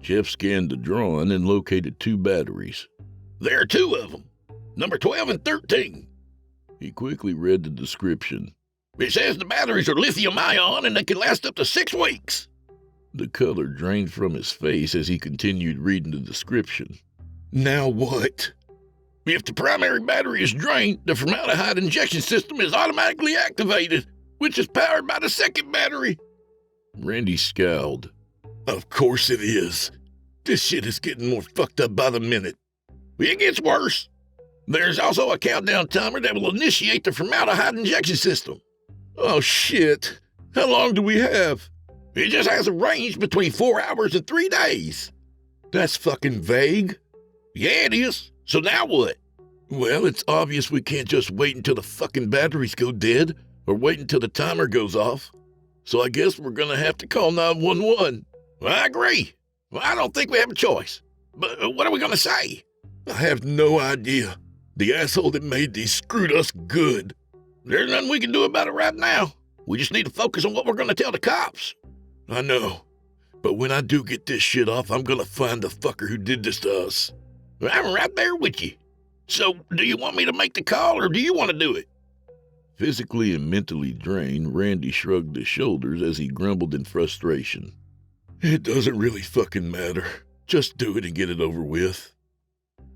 Jeff scanned the drawing and located 2 batteries. There are 2 of them. Number 12 and 13. He quickly read the description. It says the batteries are lithium-ion and they can last up to 6 weeks. The color drained from his face as he continued reading the description. Now what? If the primary battery is drained, the formaldehyde injection system is automatically activated, which is powered by the second battery. Randy scowled. Of course it is. This shit is getting more fucked up by the minute. It gets worse. There's also a countdown timer that will initiate the formaldehyde injection system. Oh shit. How long do we have? It just has a range between 4 hours and 3 days. That's fucking vague. Yeah, it is. So now what? Well, it's obvious we can't just wait until the fucking batteries go dead or wait until the timer goes off. So I guess we're gonna have to call 911. I agree. Well, I don't think we have a choice. But what are we gonna say? I have no idea. The asshole that made these screwed us good. There's nothing we can do about it right now. We just need to focus on what we're gonna tell the cops. I know. But when I do get this shit off, I'm gonna find the fucker who did this to us. I'm right there with you. So, do you want me to make the call or do you want to do it? Physically and mentally drained, Randy shrugged his shoulders as he grumbled in frustration. It doesn't really fucking matter. Just do it and get it over with.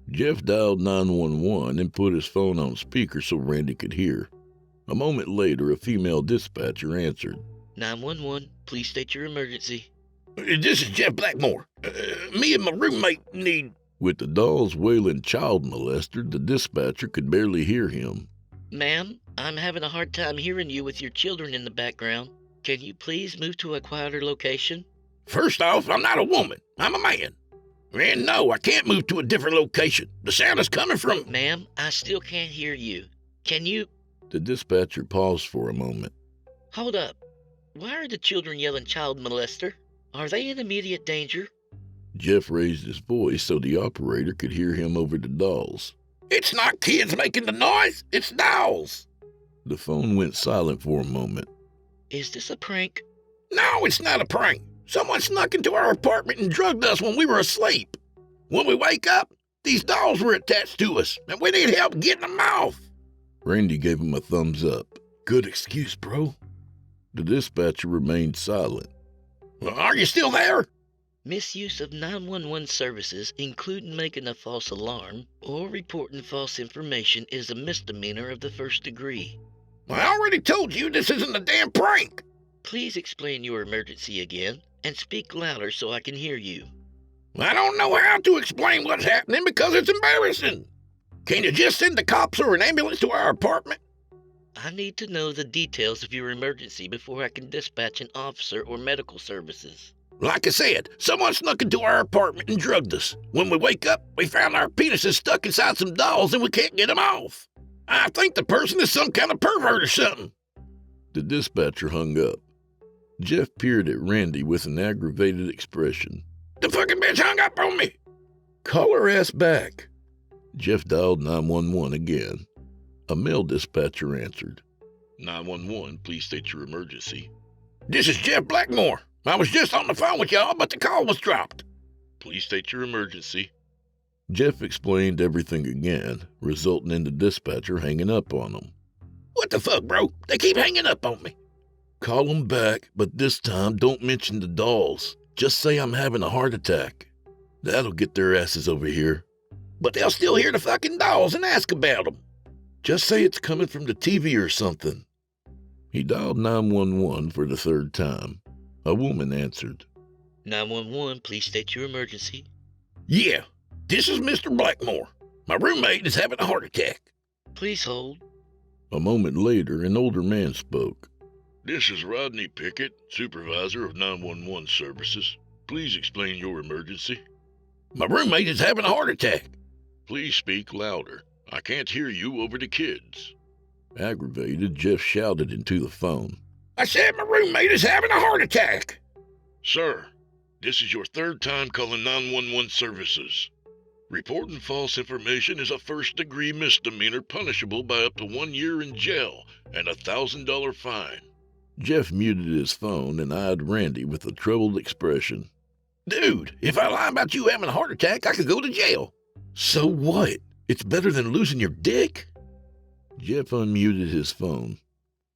Jeff dialed 911 and put his phone on speaker so Randy could hear. A moment later, a female dispatcher answered. 911, please state your emergency. This is Jeff Blackmore. Me and my roommate need... With the doll's wailing child molester, the dispatcher could barely hear him. Ma'am, I'm having a hard time hearing you with your children in the background. Can you please move to a quieter location? First off, I'm not a woman. I'm a man. And no, I can't move to a different location. The sound is coming from... Ma'am, I still can't hear you. Can you... The dispatcher paused for a moment. Hold up. Why are the children yelling child molester? Are they in immediate danger? Jeff raised his voice so the operator could hear him over the dolls. It's not kids making the noise, it's dolls. The phone went silent for a moment. Is this a prank? No, it's not a prank. Someone snuck into our apartment and drugged us when we were asleep. When we wake up, these dolls were attached to us, and we need help getting them off. Randy gave him a thumbs up. Good excuse, bro. The dispatcher remained silent. Are you still there? Misuse of 911 services, including making a false alarm or reporting false information, is a misdemeanor of the first degree. I already told you this isn't a damn prank. Please explain your emergency again and speak louder so I can hear you. I don't know how to explain what's happening because it's embarrassing. Can you just send the cops or an ambulance to our apartment? I need to know the details of your emergency before I can dispatch an officer or medical services. Like I said, someone snuck into our apartment and drugged us. When we wake up, we found our penises stuck inside some dolls and we can't get them off. I think the person is some kind of pervert or something. The dispatcher hung up. Jeff peered at Randy with an aggravated expression. The fucking bitch hung up on me. Call her ass back. Jeff dialed 911 again. A male dispatcher answered. 911, please state your emergency. This is Jeff Blackmore. I was just on the phone with y'all, but the call was dropped. Please state your emergency. Jeff explained everything again, resulting in the dispatcher hanging up on him. What the fuck, bro? They keep hanging up on me. Call them back, but this time don't mention the dolls. Just say I'm having a heart attack. That'll get their asses over here. But they'll still hear the fucking dolls and ask about them. Just say it's coming from the TV or something. He dialed 911 for the third time. A woman answered. 911, please state your emergency. Yeah, this is Mr. Blackmore. My roommate is having a heart attack. Please hold. A moment later, an older man spoke. This is Rodney Pickett, supervisor of 911 services. Please explain your emergency. My roommate is having a heart attack. Please speak louder. I can't hear you over the kids. Aggravated, Jeff shouted into the phone. I said my roommate is having a heart attack. Sir, this is your third time calling 911 services. Reporting false information is a first-degree misdemeanor punishable by up to 1 year in jail and a $1,000 fine. Jeff muted his phone and eyed Randy with a troubled expression. Dude, if I lie about you having a heart attack, I could go to jail. So what? It's better than losing your dick? Jeff unmuted his phone.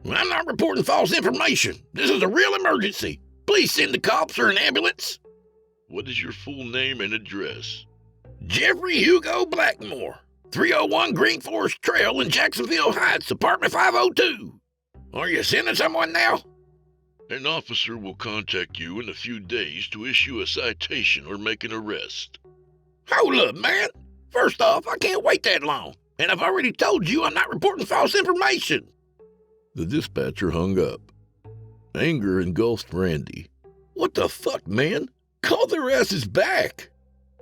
I'm not reporting false information. This is a real emergency. Please send the cops or an ambulance. What is your full name and address? Jeffrey Hugo Blackmore, 301 Green Forest Trail in Jacksonville Heights, apartment 502. Are you sending someone now? An officer will contact you in a few days to issue a citation or make an arrest. Hold up, man. First off, I can't wait that long. And I've already told you I'm not reporting false information. The dispatcher hung up. Anger engulfed Randy. What the fuck, man? Call their asses back.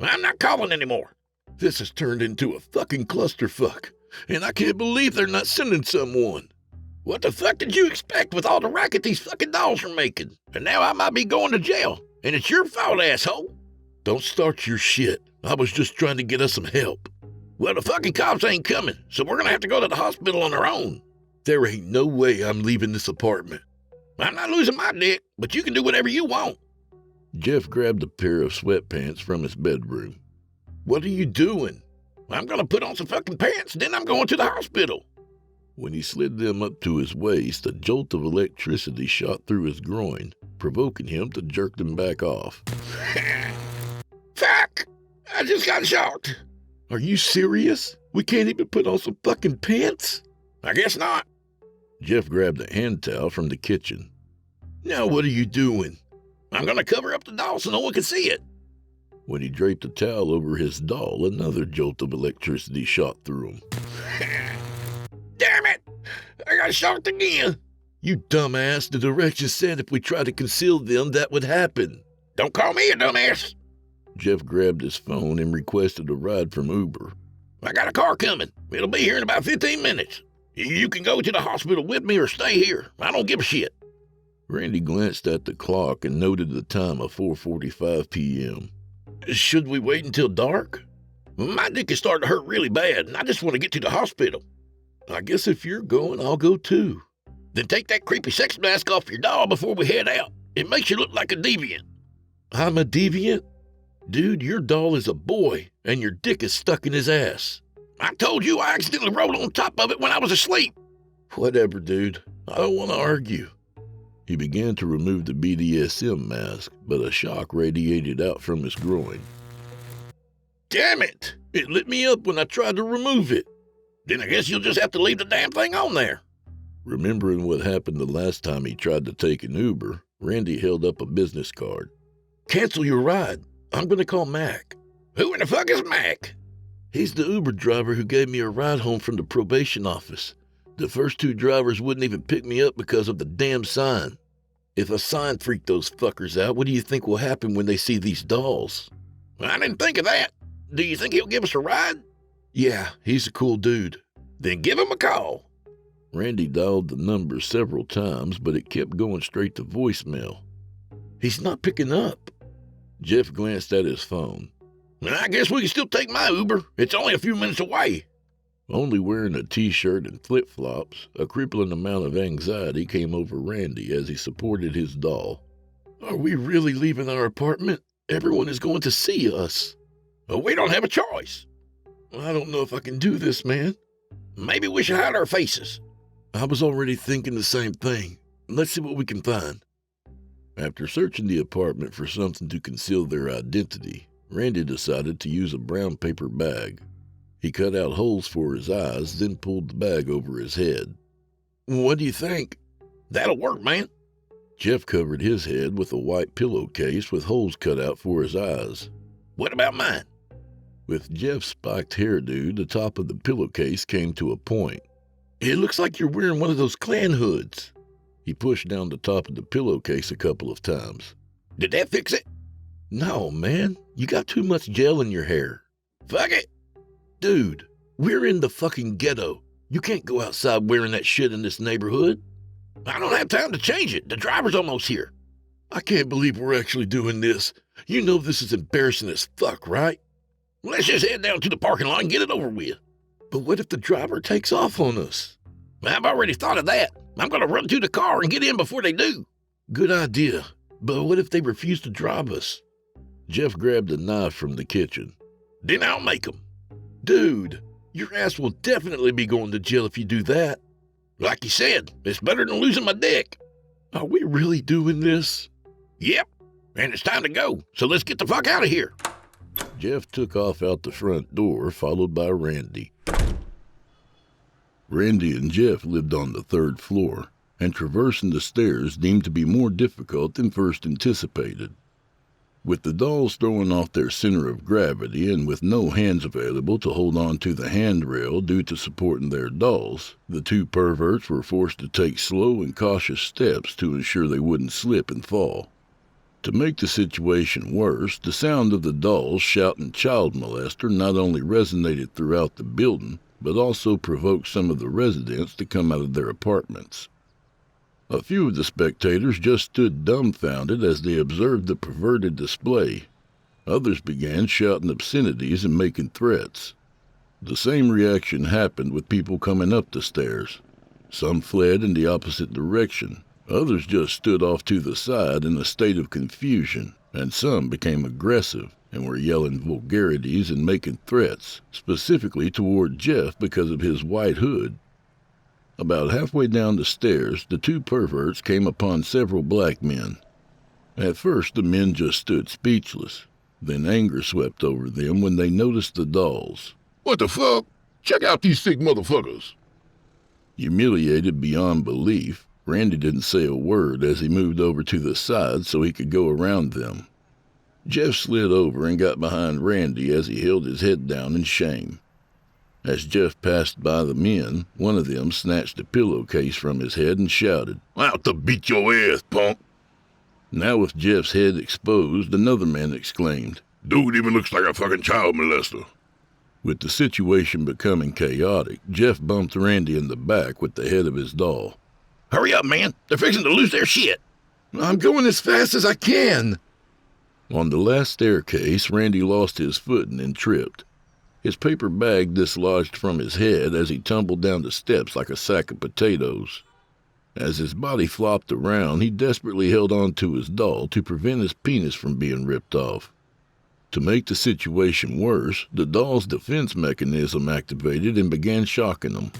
I'm not calling anymore. This has turned into a fucking clusterfuck, and I can't believe they're not sending someone. What the fuck did you expect with all the racket these fucking dolls are making? And now I might be going to jail, and it's your fault, asshole. Don't start your shit. I was just trying to get us some help. Well, the fucking cops ain't coming, so we're gonna have to go to the hospital on our own. There ain't no way I'm leaving this apartment. I'm not losing my dick, but you can do whatever you want. Jeff grabbed a pair of sweatpants from his bedroom. What are you doing? I'm gonna put on some fucking pants, then I'm going to the hospital. When he slid them up to his waist, a jolt of electricity shot through his groin, provoking him to jerk them back off. Fuck! I just got shocked. Are you serious? We can't even put on some fucking pants? I guess not. Jeff grabbed a hand towel from the kitchen. Now what are you doing? I'm gonna cover up the doll so no one can see it. When he draped the towel over his doll, another jolt of electricity shot through him. Damn it! I got shocked again. You dumbass, the directions said if we tried to conceal them, that would happen. Don't call me a dumbass. Jeff grabbed his phone and requested a ride from Uber. I got a car coming. It'll be here in about 15 minutes. You can go to the hospital with me or stay here. I don't give a shit. Randy glanced at the clock and noted the time of 4:45 p.m. Should we wait until dark? My dick is starting to hurt really bad, and I just want to get to the hospital. I guess if you're going, I'll go too. Then take that creepy sex mask off your doll before we head out. It makes you look like a deviant. I'm a deviant? Dude, your doll is a boy, and your dick is stuck in his ass. I told you I accidentally rolled on top of it when I was asleep. Whatever, dude. I don't want to argue. He began to remove the BDSM mask, but a shock radiated out from his groin. Damn it! It lit me up when I tried to remove it. Then I guess you'll just have to leave the damn thing on there. Remembering what happened the last time he tried to take an Uber, Randy held up a business card. Cancel your ride. I'm going to call Mac. Who in the fuck is Mac? He's the Uber driver who gave me a ride home from the probation office. The first two drivers wouldn't even pick me up because of the damn sign. If a sign freaked those fuckers out, what do you think will happen when they see these dolls? I didn't think of that. Do you think he'll give us a ride? Yeah, he's a cool dude. Then give him a call. Randy dialed the number several times, but it kept going straight to voicemail. He's not picking up. Jeff glanced at his phone. I guess we can still take my Uber. It's only a few minutes away. Only wearing a t-shirt and flip-flops, a crippling amount of anxiety came over Randy as he supported his doll. Are we really leaving our apartment? Everyone is going to see us. We don't have a choice. I don't know if I can do this, man. Maybe we should hide our faces. I was already thinking the same thing. Let's see what we can find. After searching the apartment for something to conceal their identity, Randy decided to use a brown paper bag. He cut out holes for his eyes, then pulled the bag over his head. What do you think? That'll work, man. Jeff covered his head with a white pillowcase with holes cut out for his eyes. What about mine? With Jeff's spiked hairdo, the top of the pillowcase came to a point. It looks like you're wearing one of those Klan hoods. He pushed down the top of the pillowcase a couple of times. Did that fix it? No, man. You got too much gel in your hair. Fuck it. Dude, we're in the fucking ghetto. You can't go outside wearing that shit in this neighborhood. I don't have time to change it. The driver's almost here. I can't believe we're actually doing this. You know this is embarrassing as fuck, right? Let's just head down to the parking lot and get it over with. But what if the driver takes off on us? I've already thought of that. I'm going to run to the car and get in before they do. Good idea. But what if they refuse to drive us? Jeff grabbed a knife from the kitchen. Then I'll make them. Dude, your ass will definitely be going to jail if you do that. Like you said, it's better than losing my dick. Are we really doing this? Yep, and it's time to go, so let's get the fuck out of here. Jeff took off out the front door, followed by Randy. Randy and Jeff lived on the 3rd floor, and traversing the stairs deemed to be more difficult than first anticipated. With the dolls throwing off their center of gravity and with no hands available to hold on to the handrail due to supporting their dolls, the two perverts were forced to take slow and cautious steps to ensure they wouldn't slip and fall. To make the situation worse, the sound of the dolls shouting child molester not only resonated throughout the building, but also provoked some of the residents to come out of their apartments. A few of the spectators just stood dumbfounded as they observed the perverted display. Others began shouting obscenities and making threats. The same reaction happened with people coming up the stairs. Some fled in the opposite direction. Others just stood off to the side in a state of confusion, and some became aggressive and were yelling vulgarities and making threats, specifically toward Jeff because of his white hood. About halfway down the stairs, the two perverts came upon several black men. At first, the men just stood speechless. Then anger swept over them when they noticed the dolls. What the fuck? Check out these sick motherfuckers. Humiliated beyond belief, Randy didn't say a word as he moved over to the side so he could go around them. Jeff slid over and got behind Randy as he held his head down in shame. As Jeff passed by the men, one of them snatched a pillowcase from his head and shouted, "Out to beat your ass, punk!" Now with Jeff's head exposed, another man exclaimed, "Dude even looks like a fucking child molester." With the situation becoming chaotic, Jeff bumped Randy in the back with the head of his doll. Hurry up, man. They're fixing to lose their shit. I'm going as fast as I can. On the last staircase, Randy lost his footing and tripped. His paper bag dislodged from his head as he tumbled down the steps like a sack of potatoes. As his body flopped around, he desperately held on to his doll to prevent his penis from being ripped off. To make the situation worse, the doll's defense mechanism activated and began shocking him.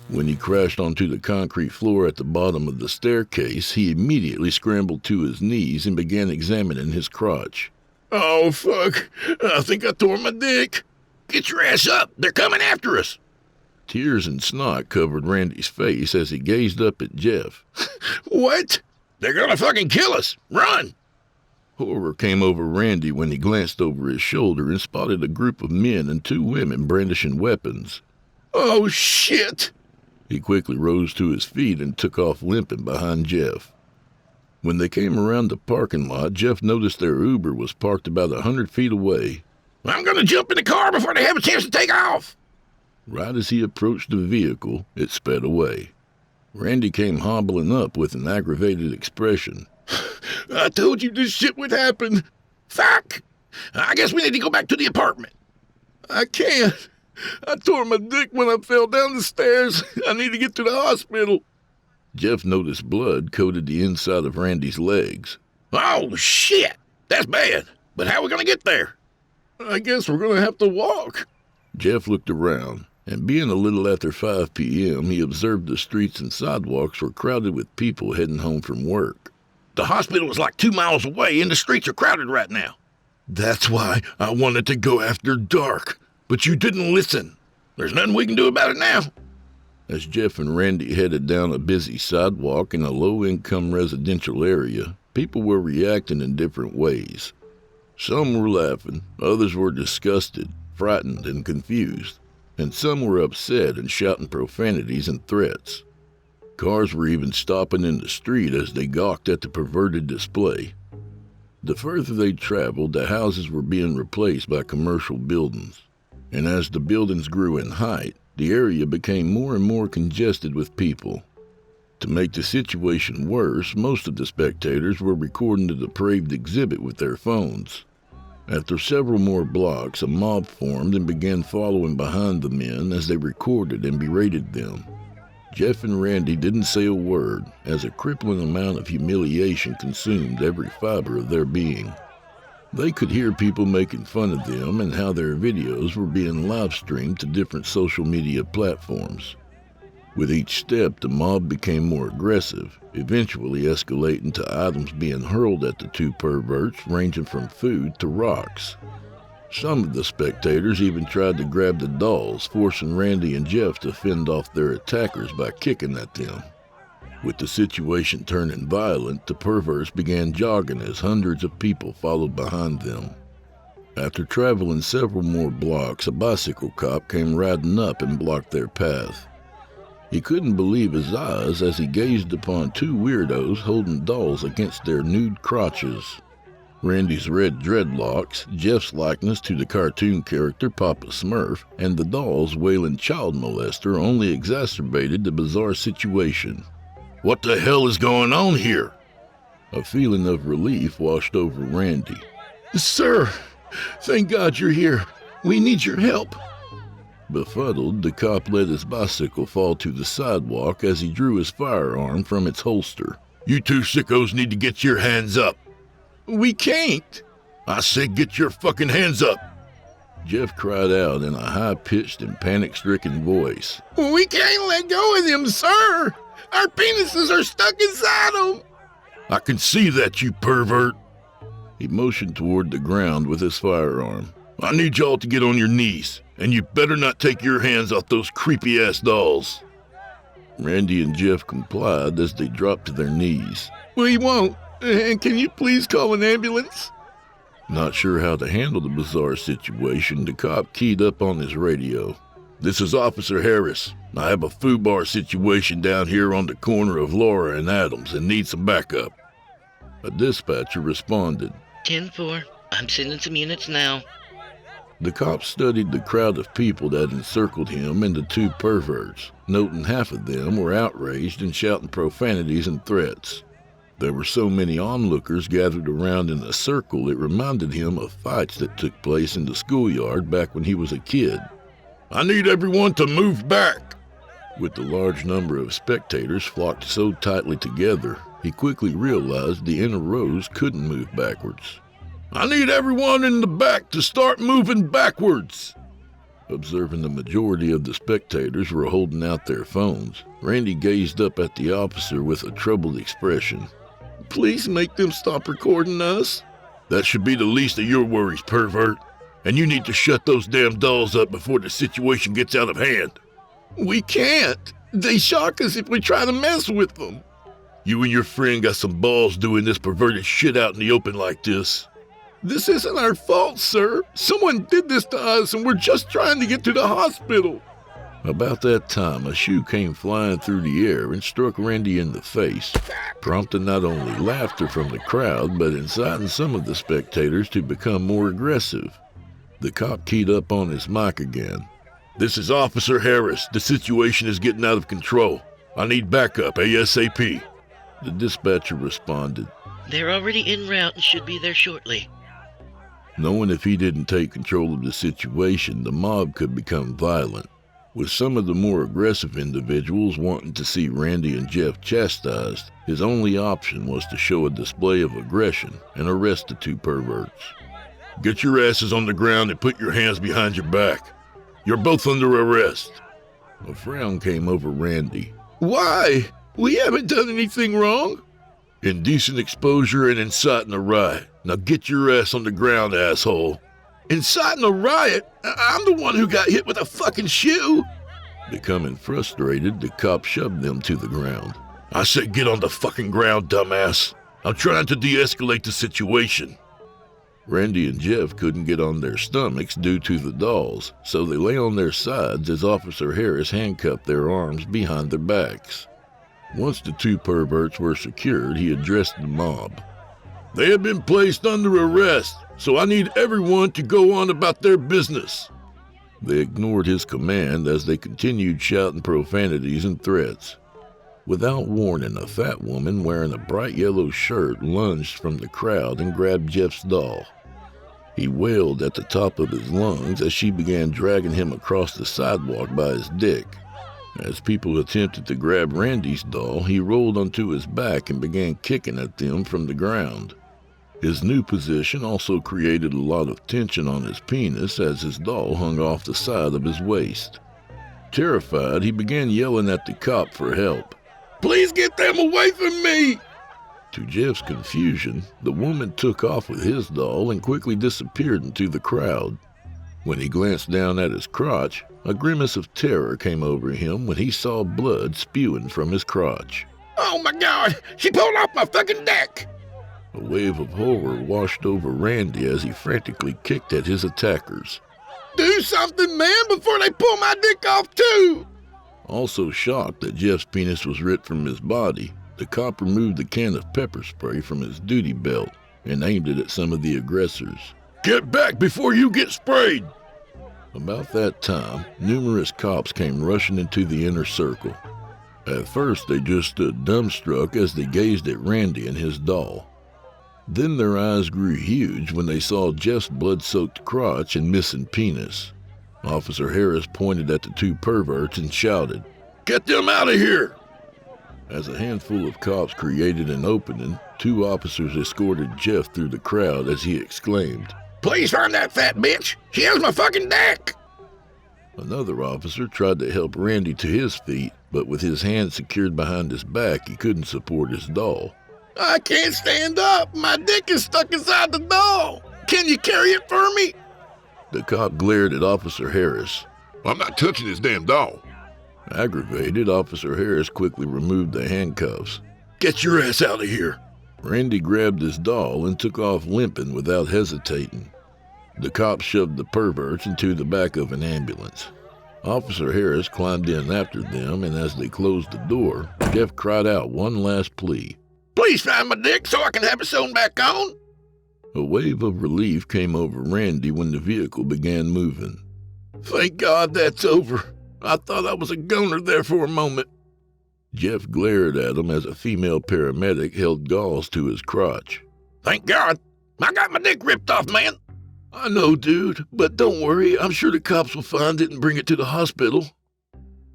When he crashed onto the concrete floor at the bottom of the staircase, he immediately scrambled to his knees and began examining his crotch. Oh, fuck. I think I tore my dick. Get your ass up. They're coming after us. Tears and snot covered Randy's face as he gazed up at Jeff. What? They're gonna fucking kill us. Run! Horror came over Randy when he glanced over his shoulder and spotted a group of men and two women brandishing weapons. Oh, shit! He quickly rose to his feet and took off limping behind Jeff. When they came around the parking lot, Jeff noticed their Uber was parked about 100 feet away. I'm gonna jump in the car before they have a chance to take off. Right as he approached the vehicle, it sped away. Randy came hobbling up with an aggravated expression. I told you this shit would happen. Fuck! I guess we need to go back to the apartment. I can't. I tore my dick when I fell down the stairs. I need to get to the hospital. Jeff noticed blood coated the inside of Randy's legs. Oh, shit! That's bad. But how are we gonna get there? I guess we're gonna have to walk. Jeff looked around, and being a little after 5 p.m., he observed the streets and sidewalks were crowded with people heading home from work. The hospital is like 2 miles away, and the streets are crowded right now. That's why I wanted to go after dark, but you didn't listen. There's nothing we can do about it now. As Jeff and Randy headed down a busy sidewalk in a low-income residential area, people were reacting in different ways. Some were laughing, others were disgusted, frightened, and confused, and some were upset and shouting profanities and threats. Cars were even stopping in the street as they gawked at the perverted display. The further they traveled, the houses were being replaced by commercial buildings, and as the buildings grew in height, the area became more and more congested with people. To make the situation worse, most of the spectators were recording the depraved exhibit with their phones. After several more blocks, a mob formed and began following behind the men as they recorded and berated them. Jeff and Randy didn't say a word, as a crippling amount of humiliation consumed every fiber of their being. They could hear people making fun of them and how their videos were being live-streamed to different social media platforms. With each step, the mob became more aggressive, eventually escalating to items being hurled at the two perverts, ranging from food to rocks. Some of the spectators even tried to grab the dolls, forcing Randy and Jeff to fend off their attackers by kicking at them. With the situation turning violent, the perverts began jogging as hundreds of people followed behind them. After traveling several more blocks, a bicycle cop came riding up and blocked their path. He couldn't believe his eyes as he gazed upon two weirdos holding dolls against their nude crotches. Randy's red dreadlocks, Jeff's likeness to the cartoon character Papa Smurf, and the dolls wailing child molester only exacerbated the bizarre situation. What the hell is going on here? A feeling of relief washed over Randy. Sir, thank God you're here. We need your help. Befuddled, the cop let his bicycle fall to the sidewalk as he drew his firearm from its holster. You two sickos need to get your hands up. We can't. I said get your fucking hands up. Jeff cried out in a high-pitched and panic-stricken voice. We can't let go of them, sir. Our penises are stuck inside them. I can see that, you pervert. He motioned toward the ground with his firearm. I need y'all to get on your knees, and you better not take your hands off those creepy-ass dolls. Randy and Jeff complied as they dropped to their knees. We won't. And can you please call an ambulance? Not sure how to handle the bizarre situation, the cop keyed up on his radio. This is Officer Harris. I have a foobar situation down here on the corner of Laura and Adams and need some backup. A dispatcher responded. 10-4. I'm sending some units now. The cop studied the crowd of people that encircled him and the two perverts, noting half of them were outraged and shouting profanities and threats. There were so many onlookers gathered around in a circle it reminded him of fights that took place in the schoolyard back when he was a kid. I need everyone to move back. With the large number of spectators flocked so tightly together, he quickly realized the inner rows couldn't move backwards. I need everyone in the back to start moving backwards. Observing the majority of the spectators were holding out their phones, Randy gazed up at the officer with a troubled expression. Please make them stop recording us. That should be the least of your worries, pervert. And you need to shut those damn dolls up before the situation gets out of hand. We can't. They shock us if we try to mess with them. You and your friend got some balls doing this perverted shit out in the open like this. This isn't our fault, sir. Someone did this to us and we're just trying to get to the hospital. About that time, a shoe came flying through the air and struck Randy in the face, prompting not only laughter from the crowd, but inciting some of the spectators to become more aggressive. The cop keyed up on his mic again. This is Officer Harris. The situation is getting out of control. I need backup ASAP. The dispatcher responded. They're already en route and should be there shortly. Knowing if he didn't take control of the situation, the mob could become violent, with some of the more aggressive individuals wanting to see Randy and Jeff chastised. His only option was to show a display of aggression and arrest the two perverts. Get your asses on the ground and put your hands behind your back. You're both under arrest. A frown came over Randy. Why? We haven't done anything wrong. Indecent exposure and inciting a riot. Now get your ass on the ground, asshole. Inciting a riot? I'm the one who got hit with a fucking shoe. Becoming frustrated, the cop shoved them to the ground. I said get on the fucking ground, dumbass. I'm trying to de-escalate the situation. Randy and Jeff couldn't get on their stomachs due to the dolls, so they lay on their sides as Officer Harris handcuffed their arms behind their backs. Once the two perverts were secured, he addressed the mob. They have been placed under arrest, so I need everyone to go on about their business. They ignored his command as they continued shouting profanities and threats. Without warning, a fat woman wearing a bright yellow shirt lunged from the crowd and grabbed Jeff's doll. He wailed at the top of his lungs as she began dragging him across the sidewalk by his dick. As people attempted to grab Randy's doll, he rolled onto his back and began kicking at them from the ground. His new position also created a lot of tension on his penis as his doll hung off the side of his waist. Terrified, he began yelling at the cop for help. Please get them away from me! To Jeff's confusion, the woman took off with his doll and quickly disappeared into the crowd. When he glanced down at his crotch, a grimace of terror came over him when he saw blood spewing from his crotch. Oh my God! She pulled off my fucking dick! A wave of horror washed over Randy as he frantically kicked at his attackers. Do something, man, before they pull my dick off too! Also shocked that Jeff's penis was ripped from his body, the cop removed the can of pepper spray from his duty belt and aimed it at some of the aggressors. Get back before you get sprayed! About that time, numerous cops came rushing into the inner circle. At first, they just stood dumbstruck as they gazed at Randy and his doll. Then their eyes grew huge when they saw Jeff's blood-soaked crotch and missing penis. Officer Harris pointed at the two perverts and shouted, Get them out of here! As a handful of cops created an opening, two officers escorted Jeff through the crowd as he exclaimed, Please find that fat bitch! She has my fucking dick! Another officer tried to help Randy to his feet, but with his hands secured behind his back, he couldn't support his doll. I can't stand up! My dick is stuck inside the doll! Can you carry it for me? The cop glared at Officer Harris. I'm not touching this damn doll. Aggravated, Officer Harris quickly removed the handcuffs. Get your ass out of here! Randy grabbed his doll and took off limping without hesitating. The cops shoved the perverts into the back of an ambulance. Officer Harris climbed in after them, and as they closed the door, Jeff cried out one last plea. Please find my dick so I can have it sewn back on! A wave of relief came over Randy when the vehicle began moving. Thank God that's over. I thought I was a goner there for a moment. Jeff glared at him as a female paramedic held gauze to his crotch. Thank God. I got my dick ripped off, man. I know, dude, but don't worry. I'm sure the cops will find it and bring it to the hospital.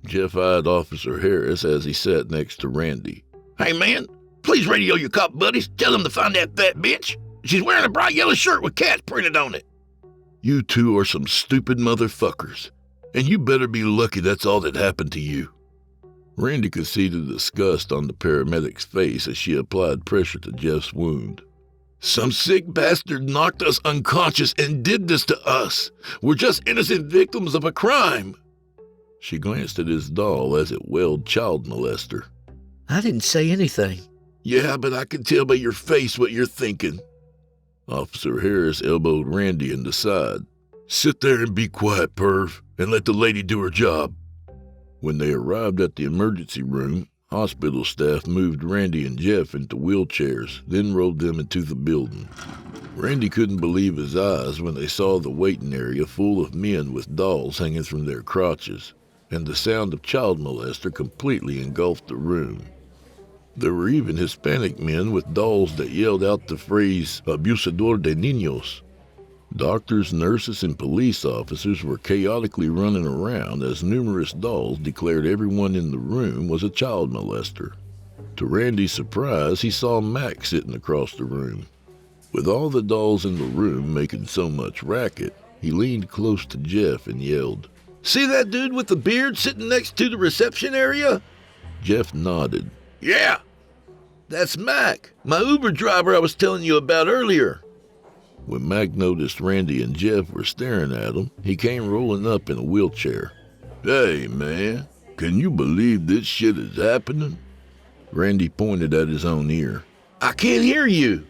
Jeff eyed Officer Harris as he sat next to Randy. Hey, man, please radio your cop buddies. Tell them to find that fat bitch. She's wearing a bright yellow shirt with cats printed on it. You two are some stupid motherfuckers, and you better be lucky that's all that happened to you. Randy could see the disgust on the paramedic's face as she applied pressure to Jeff's wound. Some sick bastard knocked us unconscious and did this to us. We're just innocent victims of a crime. She glanced at his doll as it wailed child molester. I didn't say anything. Yeah, but I can tell by your face what you're thinking. Officer Harris elbowed Randy in the side. Sit there and be quiet, perv, and let the lady do her job. When they arrived at the emergency room, hospital staff moved Randy and Jeff into wheelchairs, then rolled them into the building. Randy couldn't believe his eyes when they saw the waiting area full of men with dolls hanging from their crotches. and the sound of child molester completely engulfed the room. There were even Hispanic men with dolls that yelled out the phrase, abusador de niños. Doctors, nurses, and police officers were chaotically running around as numerous dolls declared everyone in the room was a child molester. To Randy's surprise, he saw Mac sitting across the room. With all the dolls in the room making so much racket, he leaned close to Jeff and yelled, "See that dude with the beard sitting next to the reception area?" Jeff nodded. "Yeah, that's Mac, my Uber driver I was telling you about earlier." When Mac noticed Randy and Jeff were staring at him, he came rolling up in a wheelchair. "Hey, man, can you believe this shit is happening?" Randy pointed at his own ear. "I can't hear you."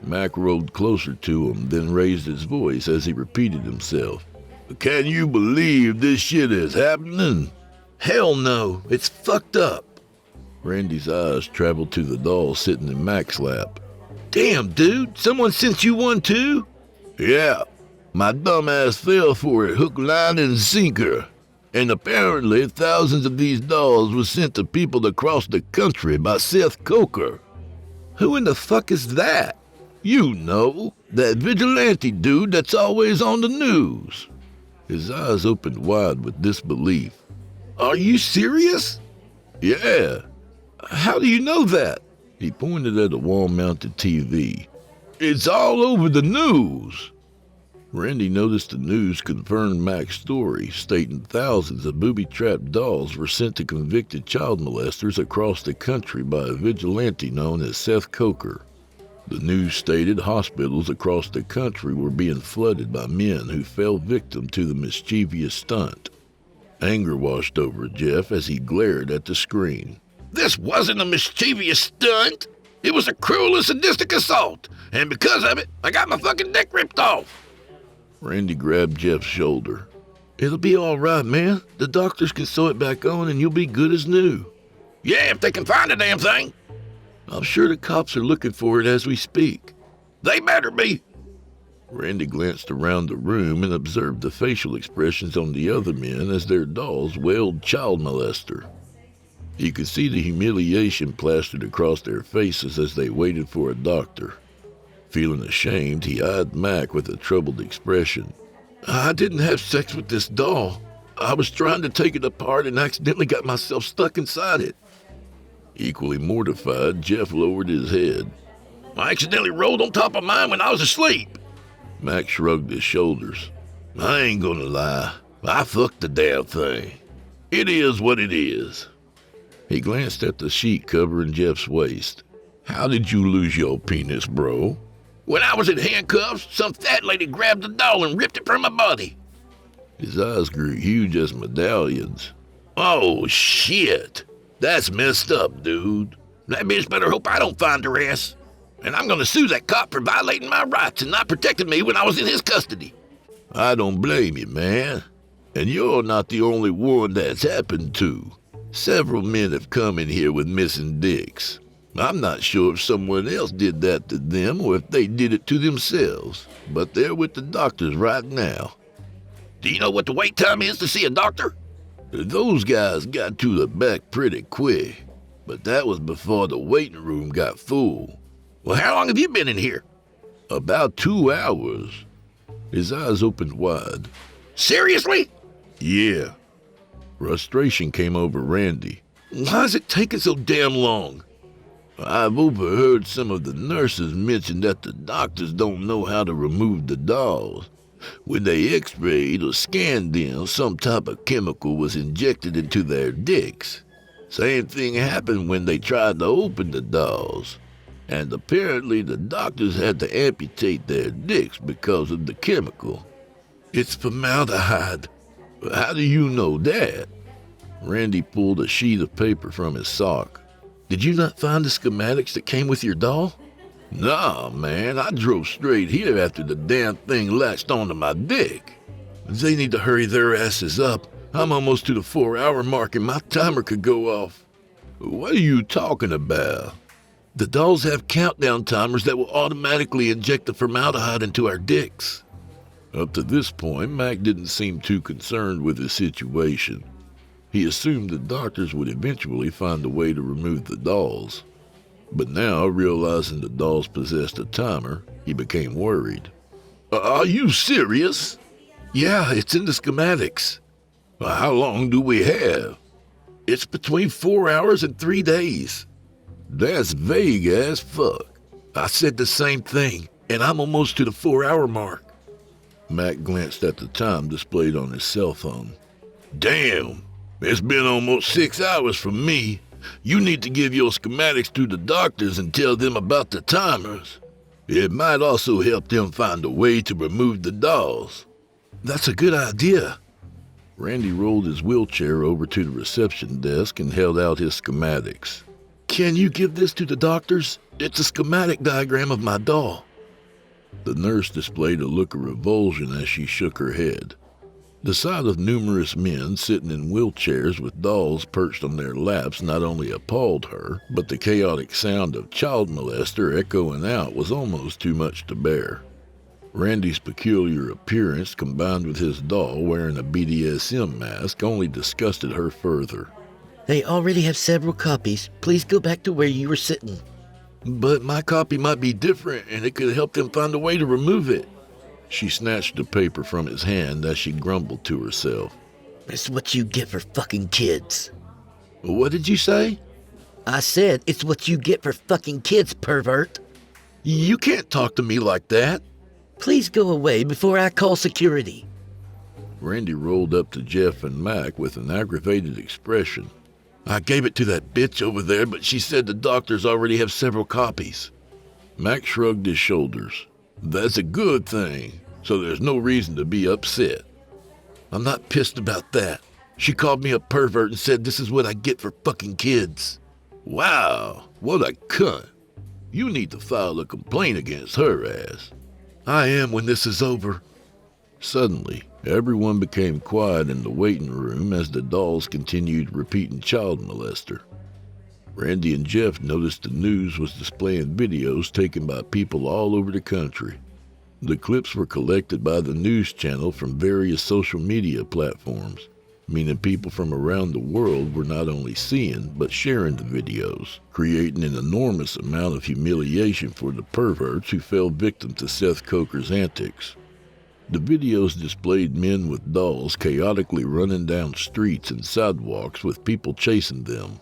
Mac rolled closer to him, then raised his voice as he repeated himself. "Can you believe this shit is happening?" "Hell no, it's fucked up." Randy's eyes traveled to the doll sitting in Mac's lap. "Damn, dude, someone sent you one too?" "Yeah, my dumbass fell for it hook, line, and sinker. And apparently thousands of these dolls were sent to people across the country by Seth Coker." "Who in the fuck is that?" "You know, that vigilante dude that's always on the news." His eyes opened wide with disbelief. "Are you serious?" "Yeah." "How do you know that?" He pointed at a wall-mounted TV. "It's all over the news." Randy noticed the news confirmed Mac's story, stating thousands of booby-trapped dolls were sent to convicted child molesters across the country by a vigilante known as Seth Coker. The news stated hospitals across the country were being flooded by men who fell victim to the mischievous stunt. Anger washed over Jeff as he glared at the screen. "This wasn't a mischievous stunt. It was a cruel and sadistic assault, and because of it, I got my fucking dick ripped off." Randy grabbed Jeff's shoulder. "It'll be all right, man. The doctors can sew it back on and you'll be good as new." "Yeah, if they can find the damn thing." "I'm sure the cops are looking for it as we speak." "They better be." Randy glanced around the room and observed the facial expressions on the other men as their dolls wailed child molester. He could see the humiliation plastered across their faces as they waited for a doctor. Feeling ashamed, he eyed Mac with a troubled expression. "I didn't have sex with this doll. I was trying to take it apart and accidentally got myself stuck inside it." Equally mortified, Jeff lowered his head. "I accidentally rolled on top of mine when I was asleep." Mac shrugged his shoulders. "I ain't gonna lie. I fucked the damn thing. It is what it is." He glanced at the sheet covering Jeff's waist. "How did you lose your penis, bro?" "When I was in handcuffs, some fat lady grabbed the doll and ripped it from my body." His eyes grew huge as medallions. "Oh, shit. That's messed up, dude. That bitch better hope I don't find her ass. And I'm gonna sue that cop for violating my rights and not protecting me when I was in his custody." "I don't blame you, man. And you're not the only one that's happened to. Several men have come in here with missing dicks. I'm not sure if someone else did that to them or if they did it to themselves, but they're with the doctors right now." "Do you know what the wait time is to see a doctor?" "Those guys got to the back pretty quick, but that was before the waiting room got full." "Well, how long have you been in here?" "About 2 hours." His eyes opened wide. "Seriously?" "Yeah." Frustration came over Randy. "Why's it taking so damn long?" "I've overheard some of the nurses mention that the doctors don't know how to remove the dolls. When they x-rayed or scanned them, some type of chemical was injected into their dicks. Same thing happened when they tried to open the dolls. And apparently the doctors had to amputate their dicks because of the chemical." "It's formaldehyde." "How do you know that?" Randy pulled a sheet of paper from his sock. "Did you not find the schematics that came with your doll?" "Nah, man, I drove straight here after the damn thing latched onto my dick." "They need to hurry their asses up. I'm almost to the 4-hour mark and my timer could go off." "What are you talking about?" "The dolls have countdown timers that will automatically inject the formaldehyde into our dicks." Up to this point, Mac didn't seem too concerned with his situation. He assumed the doctors would eventually find a way to remove the dolls. But now, realizing the dolls possessed a timer, he became worried. Are you serious? Yeah, it's in the schematics. How long do we have? It's between 4 hours and 3 days. That's vague as fuck. I said the same thing, and I'm almost to the 4-hour mark. Mac glanced at the time displayed on his cell phone. Damn, it's been almost 6 hours for me. You need to give your schematics to the doctors and tell them about the timers. It might also help them find a way to remove the dolls. That's a good idea. Randy rolled his wheelchair over to the reception desk and held out his schematics. Can you give this to the doctors? It's a schematic diagram of my doll. The nurse displayed a look of revulsion as she shook her head. The sight of numerous men sitting in wheelchairs with dolls perched on their laps not only appalled her, but the chaotic sound of child molester echoing out was almost too much to bear. Randy's peculiar appearance combined with his doll wearing a BDSM mask only disgusted her further. They already have several copies. Please go back to where you were sitting. But my copy might be different and it could help them find a way to remove it. She snatched the paper from his hand as she grumbled to herself. It's what you get for fucking kids. What did you say? I said it's what you get for fucking kids, pervert. You can't talk to me like that. Please go away before I call security. Randy rolled up to Jeff and Mac with an aggravated expression. I gave it to that bitch over there, but she said the doctors already have several copies. Mac shrugged his shoulders. That's a good thing, so there's no reason to be upset. I'm not pissed about that. She called me a pervert and said this is what I get for fucking kids. Wow, what a cunt. You need to file a complaint against her ass. I am when this is over. Suddenly, everyone became quiet in the waiting room as the dolls continued repeating child molester. Randy and Jeff noticed the news was displaying videos taken by people all over the country. The clips were collected by the news channel from various social media platforms, meaning people from around the world were not only seeing but sharing the videos, creating an enormous amount of humiliation for the perverts who fell victim to Seth Coker's antics. The videos displayed men with dolls chaotically running down streets and sidewalks with people chasing them.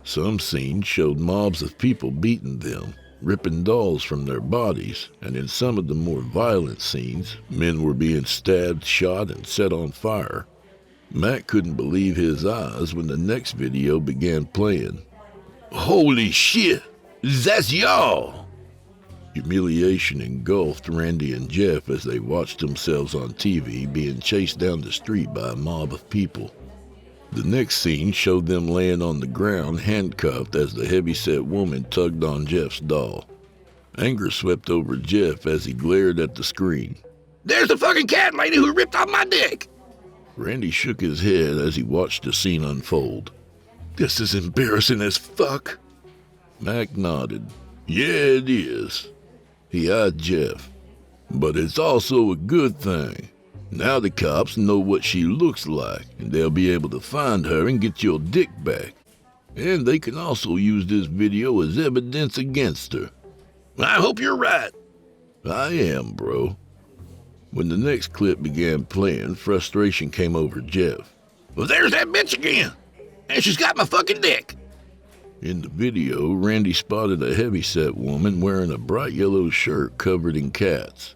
Some scenes showed mobs of people beating them, ripping dolls from their bodies, and in some of the more violent scenes, men were being stabbed, shot, and set on fire. Matt couldn't believe his eyes when the next video began playing. Holy shit! That's y'all! Humiliation engulfed Randy and Jeff as they watched themselves on TV being chased down the street by a mob of people. The next scene showed them laying on the ground handcuffed as the heavy-set woman tugged on Jeff's doll. Anger swept over Jeff as he glared at the screen. There's the fucking cat lady who ripped off my dick! Randy shook his head as he watched the scene unfold. This is embarrassing as fuck. Mac nodded. Yeah, it is. He eyed Jeff. But it's also a good thing. Now the cops know what she looks like, and they'll be able to find her and get your dick back. And they can also use this video as evidence against her. I hope you're right. I am, bro. When the next clip began playing, frustration came over Jeff. Well, there's that bitch again. And she's got my fucking dick. In the video, Randy spotted a heavy-set woman wearing a bright yellow shirt covered in cats.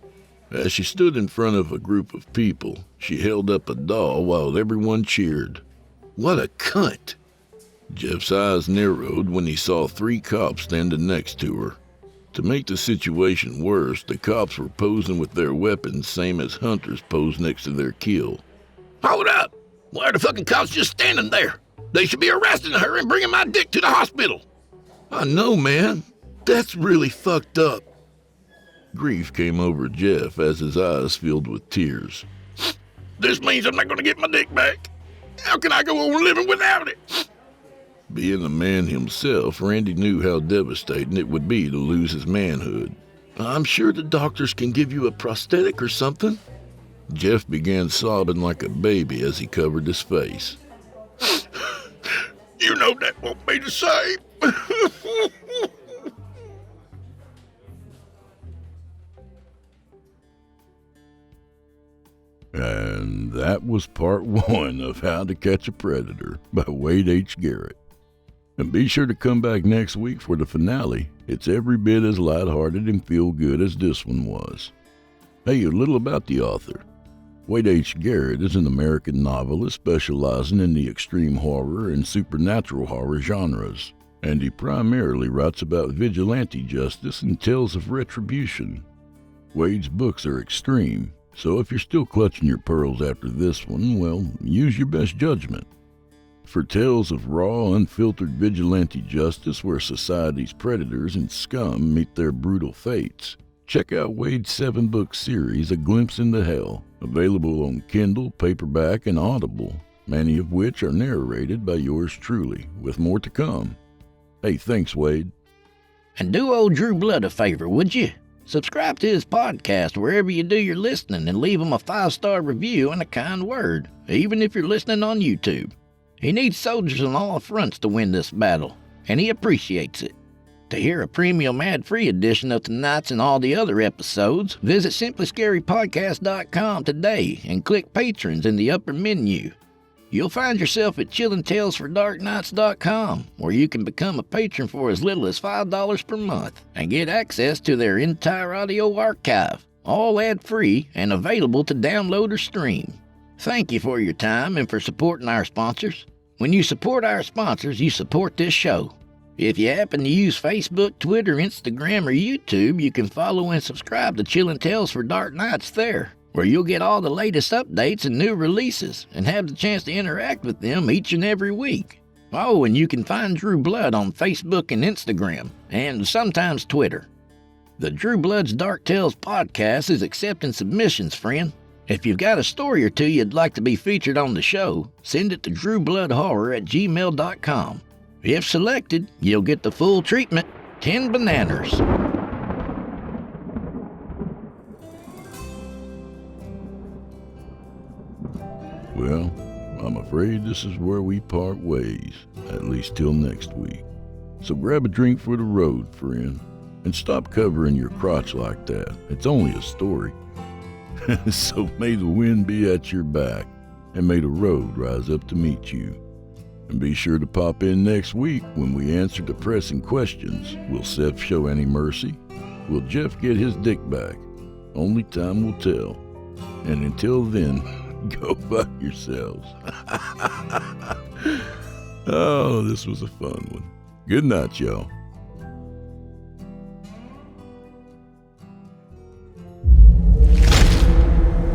As she stood in front of a group of people, she held up a doll while everyone cheered. What a cunt! Jeff's eyes narrowed when he saw 3 cops standing next to her. To make the situation worse, the cops were posing with their weapons same as hunters pose next to their kill. Hold up! Why are the fucking cops just standing there? They should be arresting her and bringing my dick to the hospital. I know, man. That's really fucked up. Grief came over Jeff as his eyes filled with tears. This means I'm not going to get my dick back. How can I go on living without it? Being a man himself, Randy knew how devastating it would be to lose his manhood. I'm sure the doctors can give you a prosthetic or something. Jeff began sobbing like a baby as he covered his face. You know that won't be the same. And that was part 1 of How to Catch a Predator by Wade H. Garrett. And be sure to come back next week for the finale. It's every bit as lighthearted and feel-good as this one was. Hey, a little about the author. Wade H. Garrett is an American novelist specializing in the extreme horror and supernatural horror genres, and he primarily writes about vigilante justice and tales of retribution. Wade's books are extreme, so if you're still clutching your pearls after this one, well, use your best judgment. For tales of raw, unfiltered vigilante justice where society's predators and scum meet their brutal fates, check out Wade's 7-book series, A Glimpse into Hell, available on Kindle, paperback, and Audible, many of which are narrated by yours truly, with more to come. Hey, thanks, Wade. And do old Drew Blood a favor, would you? Subscribe to his podcast wherever you do your listening and leave him a 5-star review and a kind word, even if you're listening on YouTube. He needs soldiers on all fronts to win this battle, and he appreciates it. To hear a premium ad-free edition of tonight's and all the other episodes, visit simplyscarypodcast.com today and click Patrons in the upper menu. You'll find yourself at chillintalesfordarknights.com, where you can become a patron for as little as $5 per month and get access to their entire audio archive, all ad-free and available to download or stream. Thank you for your time and for supporting our sponsors. When you support our sponsors, you support this show. If you happen to use Facebook, Twitter, Instagram, or YouTube, you can follow and subscribe to Chillin' Tales for Dark Nights there, where you'll get all the latest updates and new releases and have the chance to interact with them each and every week. Oh, and you can find Drew Blood on Facebook and Instagram, and sometimes Twitter. The Drew Blood's Dark Tales podcast is accepting submissions, friend. If you've got a story or two you'd like to be featured on the show, send it to drewbloodhorror@gmail.com. If selected, you'll get the full treatment, 10 bananas. Well, I'm afraid this is where we part ways, at least till next week. So grab a drink for the road, friend, and stop covering your crotch like that. It's only a story. So may the wind be at your back, and may the road rise up to meet you. And be sure to pop in next week when we answer the pressing questions. Will Seth show any mercy? Will Jeff get his dick back? Only time will tell. And until then, go fuck yourselves. Oh, this was a fun one. Good night, y'all.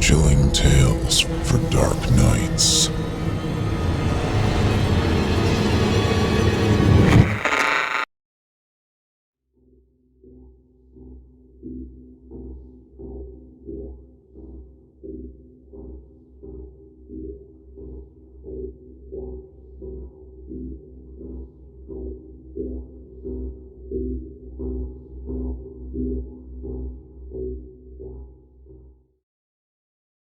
Chilling Tales for Dark Nights.